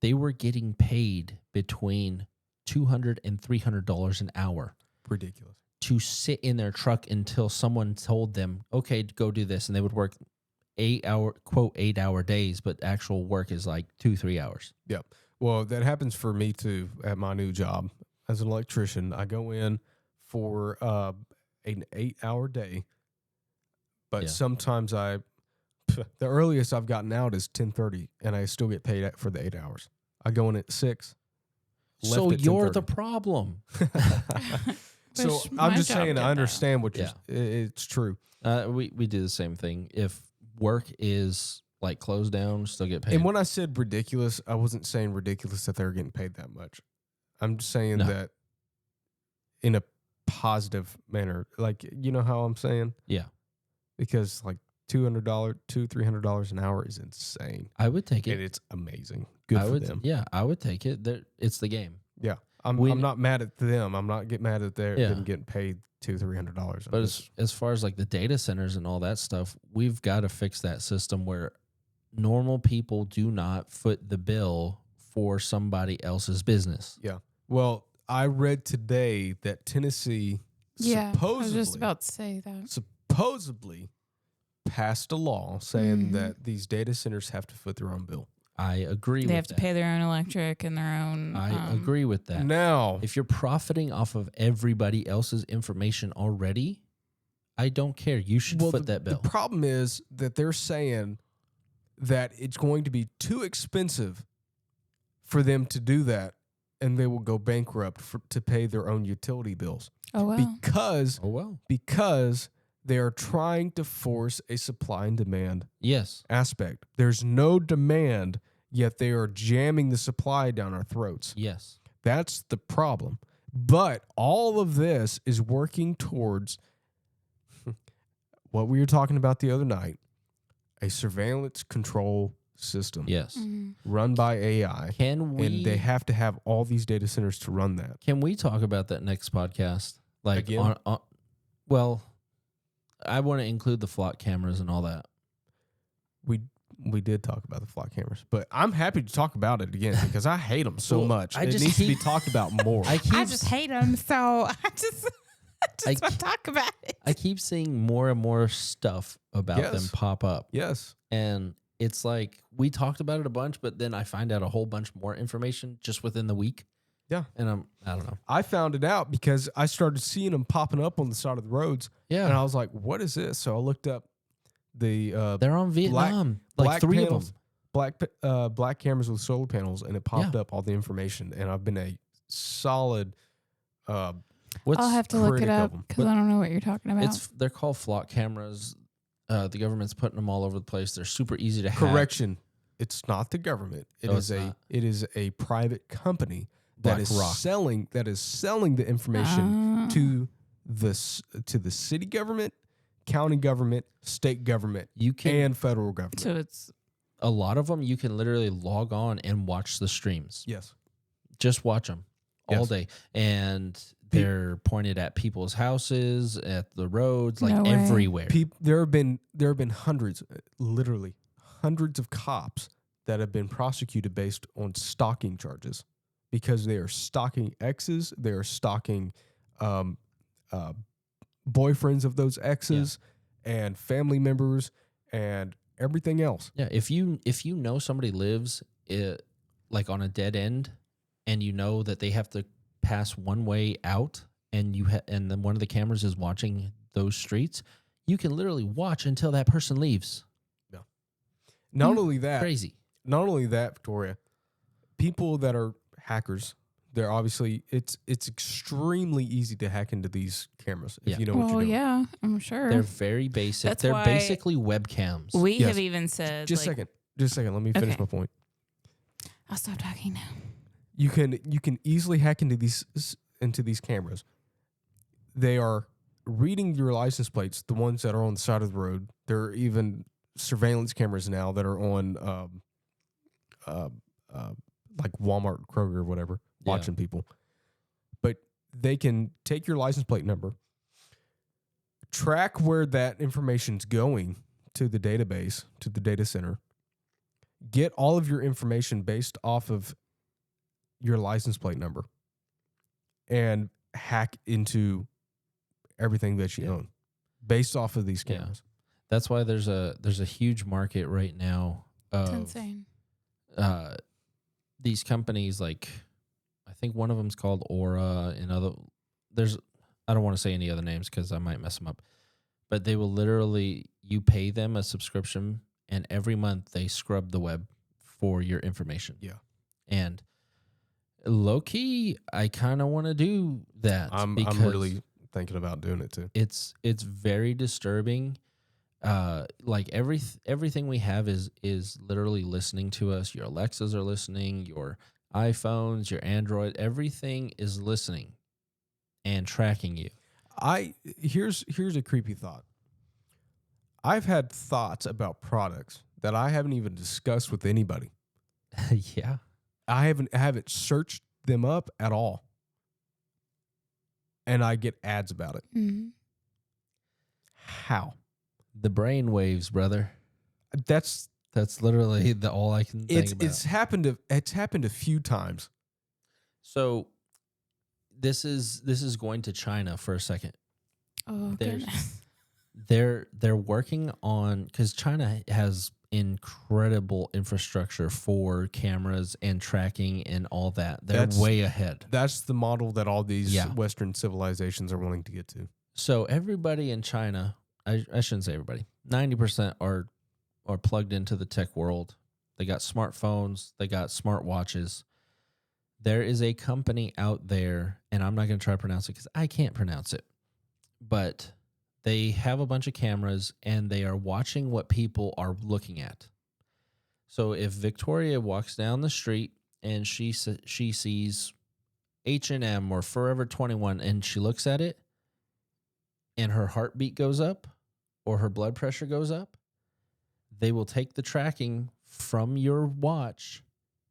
They were getting paid between $200 and $300 an hour. Ridiculous. To sit in their truck until someone told them, okay, go do this. And they would work 8-hour days, but actual work is like 2-3 hours. Yep. Well, that happens for me too at my new job. as an electrician. I go in for an 8-hour day, but Yeah. sometimes the earliest I've gotten out is 10:30, and I still get paid for the 8 hours. I go in at 6. So left at you're the 10:30. problem. So Wish I'm my just job saying, did I that. understand what Yeah. it's true. We do the same thing. If work is like closed down, still get paid. And when I said ridiculous, I wasn't saying ridiculous that they're getting paid that much. I'm just saying No. that in a positive manner. Like, you know how I'm saying? Yeah. Because like $300 an hour is insane. I would take And it. it's amazing. Good for them. Yeah, I would take it. It's the game. Yeah. I'm not mad at them. I'm not getting mad at them getting paid $200-$300. But as far as like the data centers and all that stuff, we've got to fix that system where normal people do not foot the bill for somebody else's business. Yeah. Well, I read today that Tennessee Yeah, I was just supposedly about to say that. supposedly passed a law saying Mhm. that these data centers have to foot their own bill. I agree They with have that. to pay their own electric and their own. I agree with that. Now, If you're profiting off of everybody else's information already, I don't care. You should foot that bill. the problem is that they're saying that it's going to be too expensive for them to do that, and they will go bankrupt to pay their own utility bills Oh, well. because Oh, well. they are trying to force a supply and demand Yes. aspect. There's no demand, yet they are jamming the supply down our throats. Yes. That's the problem. But all of this is working towards what we were talking about the other night, a surveillance control system Yes. Mhm. run by AI. Can we And they have to have all these data centers to run that. Can we talk about that next podcast? Like Again? well, I want to include the flock cameras and all that. We did talk about the flock cameras, but I'm happy to talk about it again because I hate them so Well, much. I It just needs to be keep- talked about more. I keep hate them, so I just I want to talk about it. I keep seeing more and more stuff about them Yes. pop up. Yes. And it's like we talked about it a bunch, but then I find out a whole bunch more information just within the week. Yeah. And I don't know. I found it out because I started seeing them popping up on the side of the roads, and I Yeah. was like, "What is this?" So I looked up the They're on Vietnam. like black 3 panels, of them. black cameras with solar panels, and it popped Yeah. up all the information. And I've been a solid What's I'll have to look it critic of up them. because I don't know what you're talking about. they're called flock cameras. The government's putting them all over the place. They're super easy to hack. correction. It's not the government. No, it's not. It is a private company that Black is Rock. selling the information to the city government, county government, state government, You can and federal government. So it's a lot of them you can literally log on and watch the streams. Yes. Just watch them all Yes. day, and they're pointed at people's houses, at the roads, like No way. everywhere. There have been hundreds, literally hundreds of cops that have been prosecuted based on stalking charges because they are stalking exes, they are stalking boyfriends of those exes and family members and everything else. Yeah, if you know somebody lives like on a dead end, and you know that they have to pass one way out, and and then one of the cameras is watching those streets, you can literally watch until that person leaves. Not only that, Crazy. Victoria, people that are hackers, they're obviously it's extremely easy to hack into these cameras if Yeah. you know what well, you're doing. yeah, I'm sure. They're very basic. That's They're why basically webcams. we Yes. have even said Just a second. Let me finish Okay. my point. I'll stop talking now. You can easily hack into these cameras. They are reading your license plates, the ones that are on the side of the road. There are even surveillance cameras now that are on like Walmart, Kroger, or whatever, Yeah. watching people. But they can take your license plate number, track where that information's going to the database, to the data center, get all of your information based off of your license plate number, and hack into everything that you own based off of these Yeah. cameras. That's why there's a huge market right now it's of insane. these companies. Like I think one of them's called Aura, and I don't want to say any other names because I might mess them up. But they will literally, you pay them a subscription, and every month they scrub the web for your information. Yeah. And low key, I kind of want to do that. I'm really thinking about doing it too. It's very disturbing. Like everything we have is literally listening to us. Your Alexas are listening, your iPhones, your Android, everything is listening and tracking you. Here's a creepy thought. I've had thoughts about products that I haven't even discussed with anybody. Yeah. I haven't searched them up at all. And I get ads about it. Mm-hmm. How? The brain waves, brother. That's literally all I can think about. It's happened a few times. So this is going to China for a second. Oh, goodness. They're working on, because China has incredible infrastructure for cameras and tracking and all that. They're way ahead. That's the model that all these Western civilizations are wanting to get to. So everybody in China, I shouldn't say everybody, 90% are plugged into the tech world. They got smartphones, they got smartwatches. There is a company out there, and I'm not going to try to pronounce it because I can't pronounce it, but they have a bunch of cameras, and they are watching what people are looking at. So if Victoria walks down the street and she sees H&M or Forever 21 and she looks at it and her heartbeat goes up or her blood pressure goes up, they will take the tracking from your watch,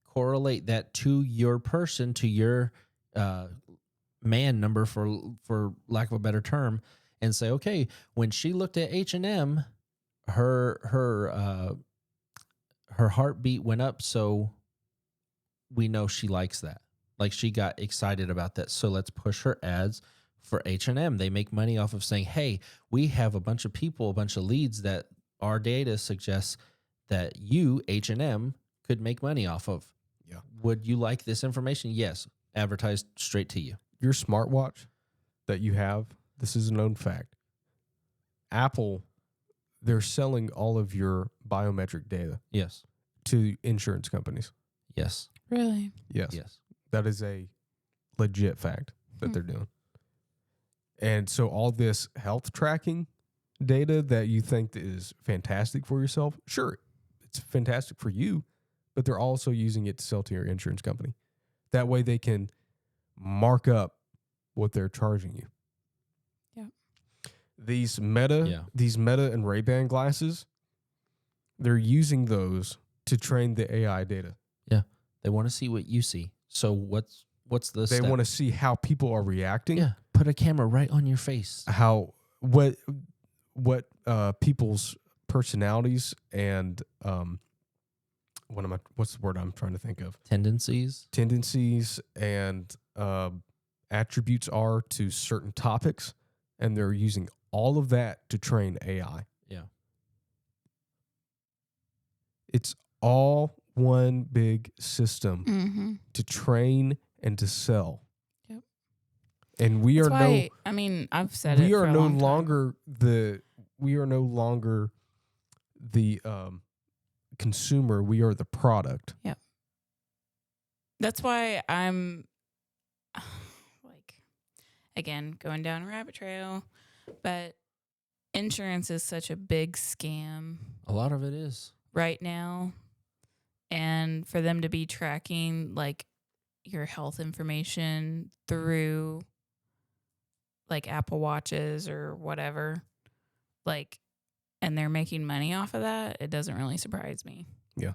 correlate that to your person, to your man number, for lack of a better term, and say, okay, when she looked at H&M, her heartbeat went up, so we know she likes that. Like, she got excited about that, so let's push her ads for H&M. They make money off of saying, hey, we have a bunch of people, a bunch of leads that our data suggests that you, H&M, could make money off of. Yeah. Would you like this information? Yes. Advertised straight to you. Your smartwatch that you have, this is a known fact. Apple, they're selling all of your biometric data. Yes. To insurance companies. Yes. Really? Yes. Yes. That is a legit fact that they're doing. And so all this health tracking data that you think is fantastic for yourself, sure, it's fantastic for you, but they're also using it to sell to your insurance company. That way they can mark up what they're charging you. Yeah. These Meta and Ray-Ban glasses, they're using those to train the AI data. Yeah. They want to see what you see. So what's the They step? want to see how people are reacting. Yeah. Put a camera right on your face. What people's personalities and what's the word I'm trying to think of? Tendencies and attributes are to certain topics, and they're using all of that to train AI. Yeah. It's all one big system to train and to sell. Yep. And I've said we it are for a no long time. longer the consumer. We are the product. Yep. That's why I'm again, going down a rabbit trail, but insurance is such a big scam. A lot of it is right now. And for them to be tracking your health information through Apple Watches or whatever, and they're making money off of that, it doesn't really surprise me. Yeah.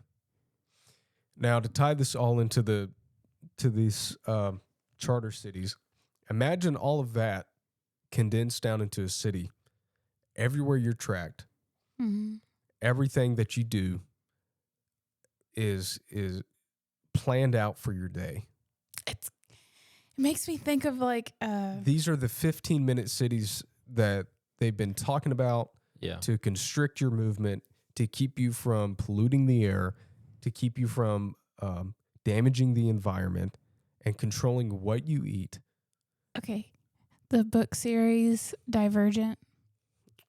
Now, to tie this all into these charter cities, imagine all of that condensed down into a city. Everywhere you're tracked, everything that you do is planned out for your day. It makes me think of these are the 15-minute cities that they've been talking about to constrict your movement, to keep you from polluting the air, to keep you from damaging the environment, and controlling what you eat. Okay. The book series Divergent.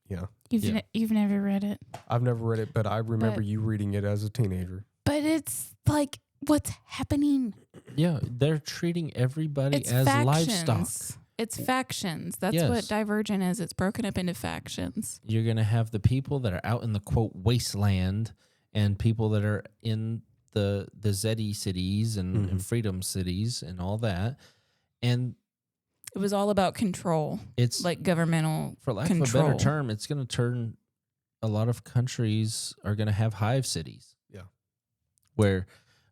Yeah. You've never read it. I've never read it, but I remember But- you reading it as a teenager. But it's like what's happening. Yeah, they're treating everybody It's as factions. livestock. It's factions. That's Yes. what Divergent is. It's broken up into factions. You're going to have the people that are out in the quote wasteland and people that are in the Zeddy cities and freedom cities and all that. And It was all about control, it's like governmental for lack control. of a better term, it's going to turn a lot of countries are going to have hive cities. Yeah. Where,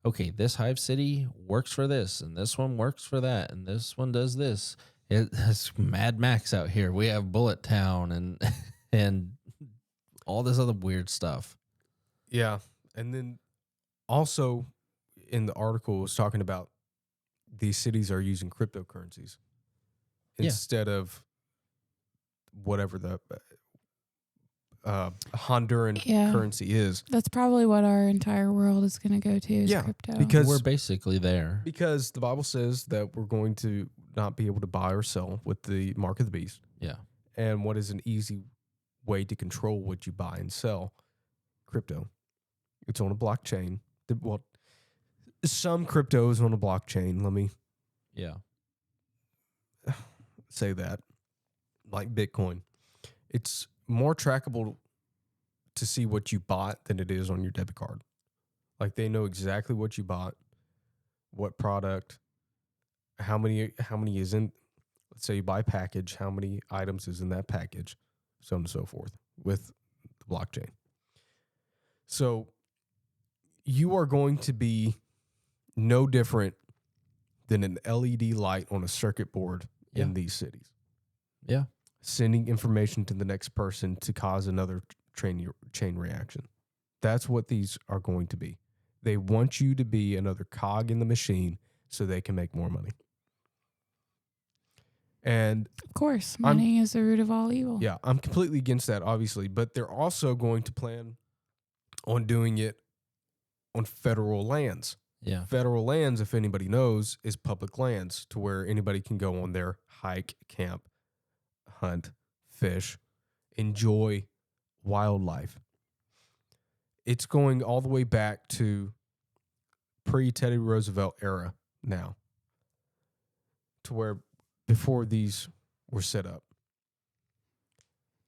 okay, this hive city works for this, and this one works for that, and this one does this. It's Mad Max out here. We have Bullet Town and and all this other weird stuff. Yeah. And then also in the article, it was talking about these cities are using cryptocurrencies instead of whatever the Honduran currency is. That's probably what our entire world is going to go to is crypto. Because We're basically there. Because the Bible says that we're going to not be able to buy or sell with the mark of the beast. Yeah. And what is an easy way to control what you buy and sell? Crypto. It's on a blockchain. Well, some crypto is on a blockchain. Let me Yeah. say that. Like Bitcoin. It's more trackable to see what you bought than it is on your debit card. Like they know exactly what you bought, what product, how many is in, let's say you buy a package, how many items is in that package, so on and so forth with the blockchain. So you are going to be no different than an LED light on a circuit board in these cities. Yeah. Sending information to the next person to cause another chain reaction. That's what these are going to be. They want you to be another cog in the machine so they can make more money. And of course, money is the root of all evil. yeah, I'm completely against that, obviously, but they're also going to plan on doing it on federal lands. Yeah. Federal lands, if anybody knows, is public lands to where anybody can go on there, hike, camp, hunt, fish, enjoy wildlife. It's going all the way back to pre-Teddy Roosevelt era now, to where before these were set up.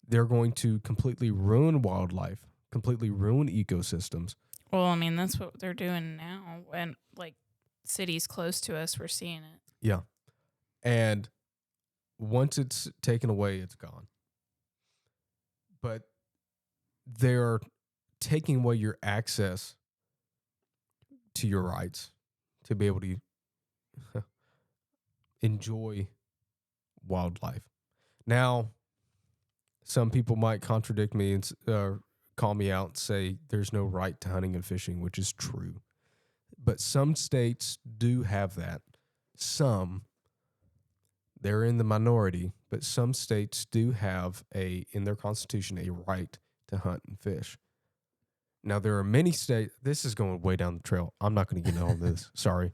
They're going to completely ruin wildlife, completely ruin ecosystems. Well, I mean, that's what they're doing now. And like cities close to us, we're seeing it. Yeah. And once it's taken away, it's gone. But they're taking away your access to your rights to be able to enjoy wildlife. Now, some people might contradict me and call me out and say there's no right to hunting and fishing, which is true. But some states do have that. Some, they're in the minority, but some states do have in their constitution, a right to hunt and fish. Now, there are many states, this is going way down the trail. I'm not going to get into all this. Sorry.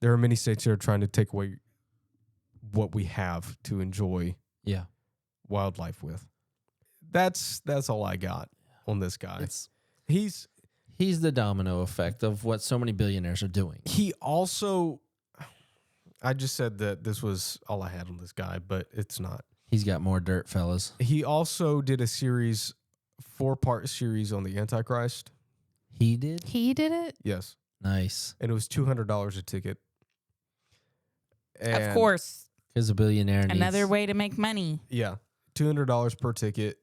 There are many states that are trying to take away what we have to enjoy wildlife with. That's all I got on this guy. He's the domino effect of what so many billionaires are doing. He also, I just said that this was all I had on this guy, but it's not. He's got more dirt, fellas. He also did a 4-part series on the Antichrist. He did? He did it? Yes. Nice. And it was $200 a ticket. And of course. Because a billionaire needs... Another way to make money. Yeah. $200 per ticket.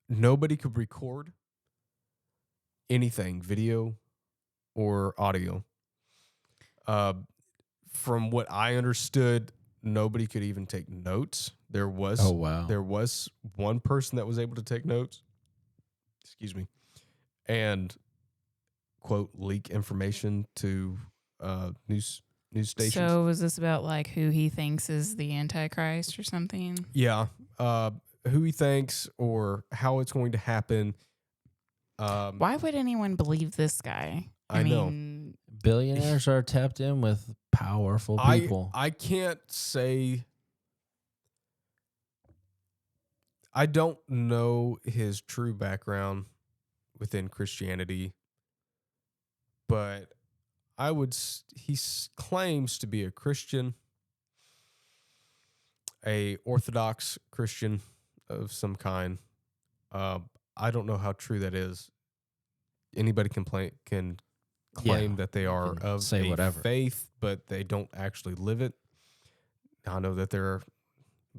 Nobody could record anything, video or audio. From what I understood, nobody could even take notes. There was one person that was able to take notes. Excuse me. And quote, leak information to news stations. So was this about like who he thinks is the Antichrist or something? Yeah. Who he thinks or how it's going to happen. Why would anyone believe this guy? I know. mean, Billionaires are tapped in with powerful people. I can't say. I don't know his true background within Christianity, but he claims to be a Christian, a Orthodox Christian of some kind. I don't know how true that is. Anybody can claim that they are of say a whatever faith, but they don't actually live it. I know that there are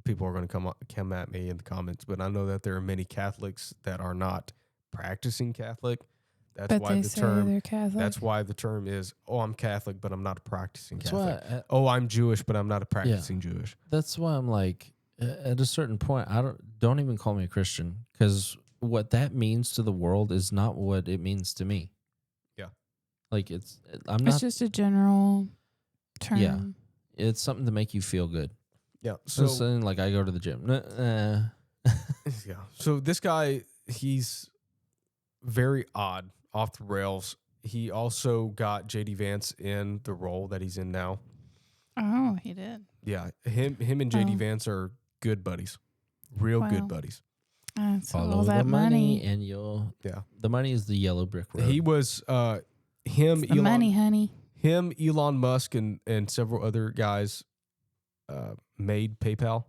people are going to come at me in the comments, but I know that there are many Catholics that are not practicing Catholic. That's But why they the say term. they're Catholic. That's why the term is, "Oh, I'm Catholic, but I'm not a practicing That's Catholic." why, "Oh, I'm Jewish, but I'm not a practicing Jewish." that's why I'm like, at a certain point, I don't even call me a Christian, because what that means to the world is not what it means to me. Yeah. Like It's not. just a general term. Yeah. It's something to make you feel good. Yeah. So So like I go to the gym. yeah. So this guy, he's very odd, off the rails. He also got JD Vance in the role that he's in now. Oh, he did. Yeah, him and JD Oh. Vance are good buddies, real Wow. good buddies. That's Follow all the that money, money. and you'll. Yeah. The money is the yellow brick road. He was him, It's the money, honey. Elon Musk, and several other guys made PayPal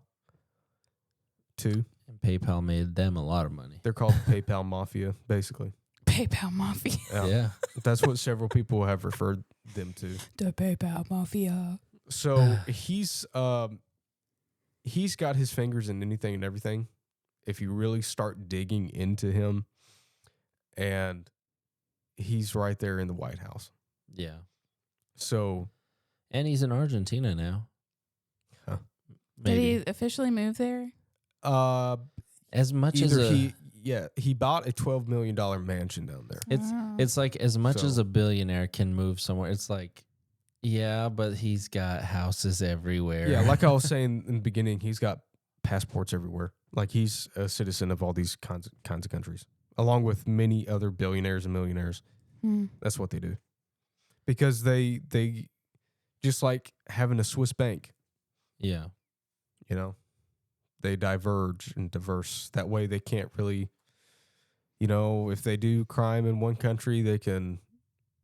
too. And PayPal made them a lot of money. They're called the PayPal Mafia, basically. PayPal Mafia. Yeah. That's what several people have referred them to. The PayPal Mafia. So he's got his fingers in anything and everything. If you really start digging into him, and he's right there in the White House. Yeah. So, And he's in Argentina now. Huh. Maybe. Did he officially move there? As much as either he bought a $12 million mansion down there. it's like as much So- as a billionaire can move somewhere, it's like, yeah, but he's got houses everywhere. Yeah, like I was saying in the beginning, he's got passports everywhere. Like he's a citizen of all these kinds of countries, along with many other billionaires and millionaires. That's what they do, because they just like having a Swiss bank. Yeah. You know, they diverge and diverse. That way, they can't really, if they do crime in one country, they can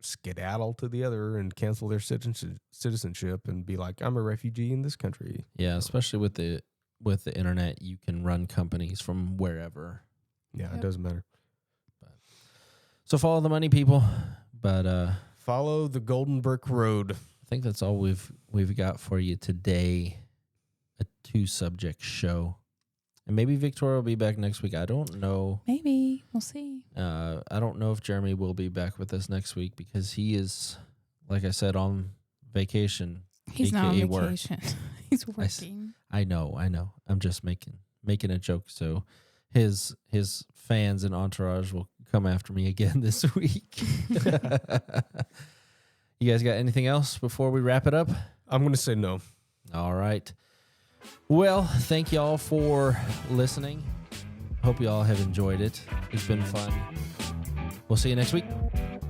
skedaddle to the other and cancel their citizenship and be like, I'm a refugee in this country. Yeah, especially with the internet, you can run companies from wherever. Yeah, Yep. It doesn't matter. So follow the money, people. But I Follow the Golden Brick Road. think that's all we've got for you today. A 2-subject show. And maybe Victoria will be back next week. I don't know. Maybe. We'll see. I don't know if Jeremy will be back with us next week because he is, like I said, on vacation. He's not on AKA work. vacation. He's working. I know. I'm just making a joke. So his fans and entourage will come after me again this week. You guys got anything else before we wrap it up? I'm going to say no. All right. Well, thank y'all for listening. Hope you all have enjoyed it. It's been fun. We'll see you next week.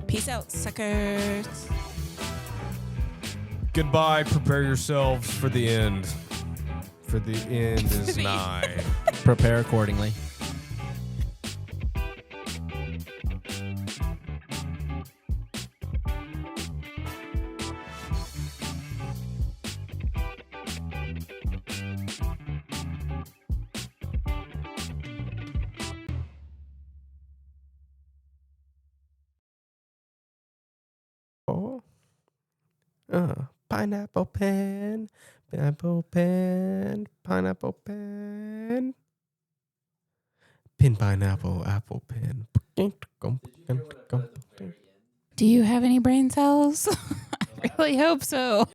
Peace out, suckers. Goodbye. Prepare yourselves for the end. For the end is nigh. Prepare accordingly. Pineapple pen, pineapple pen, pineapple pen. Pin pineapple, apple pen. Do you have any brain cells? I really hope so.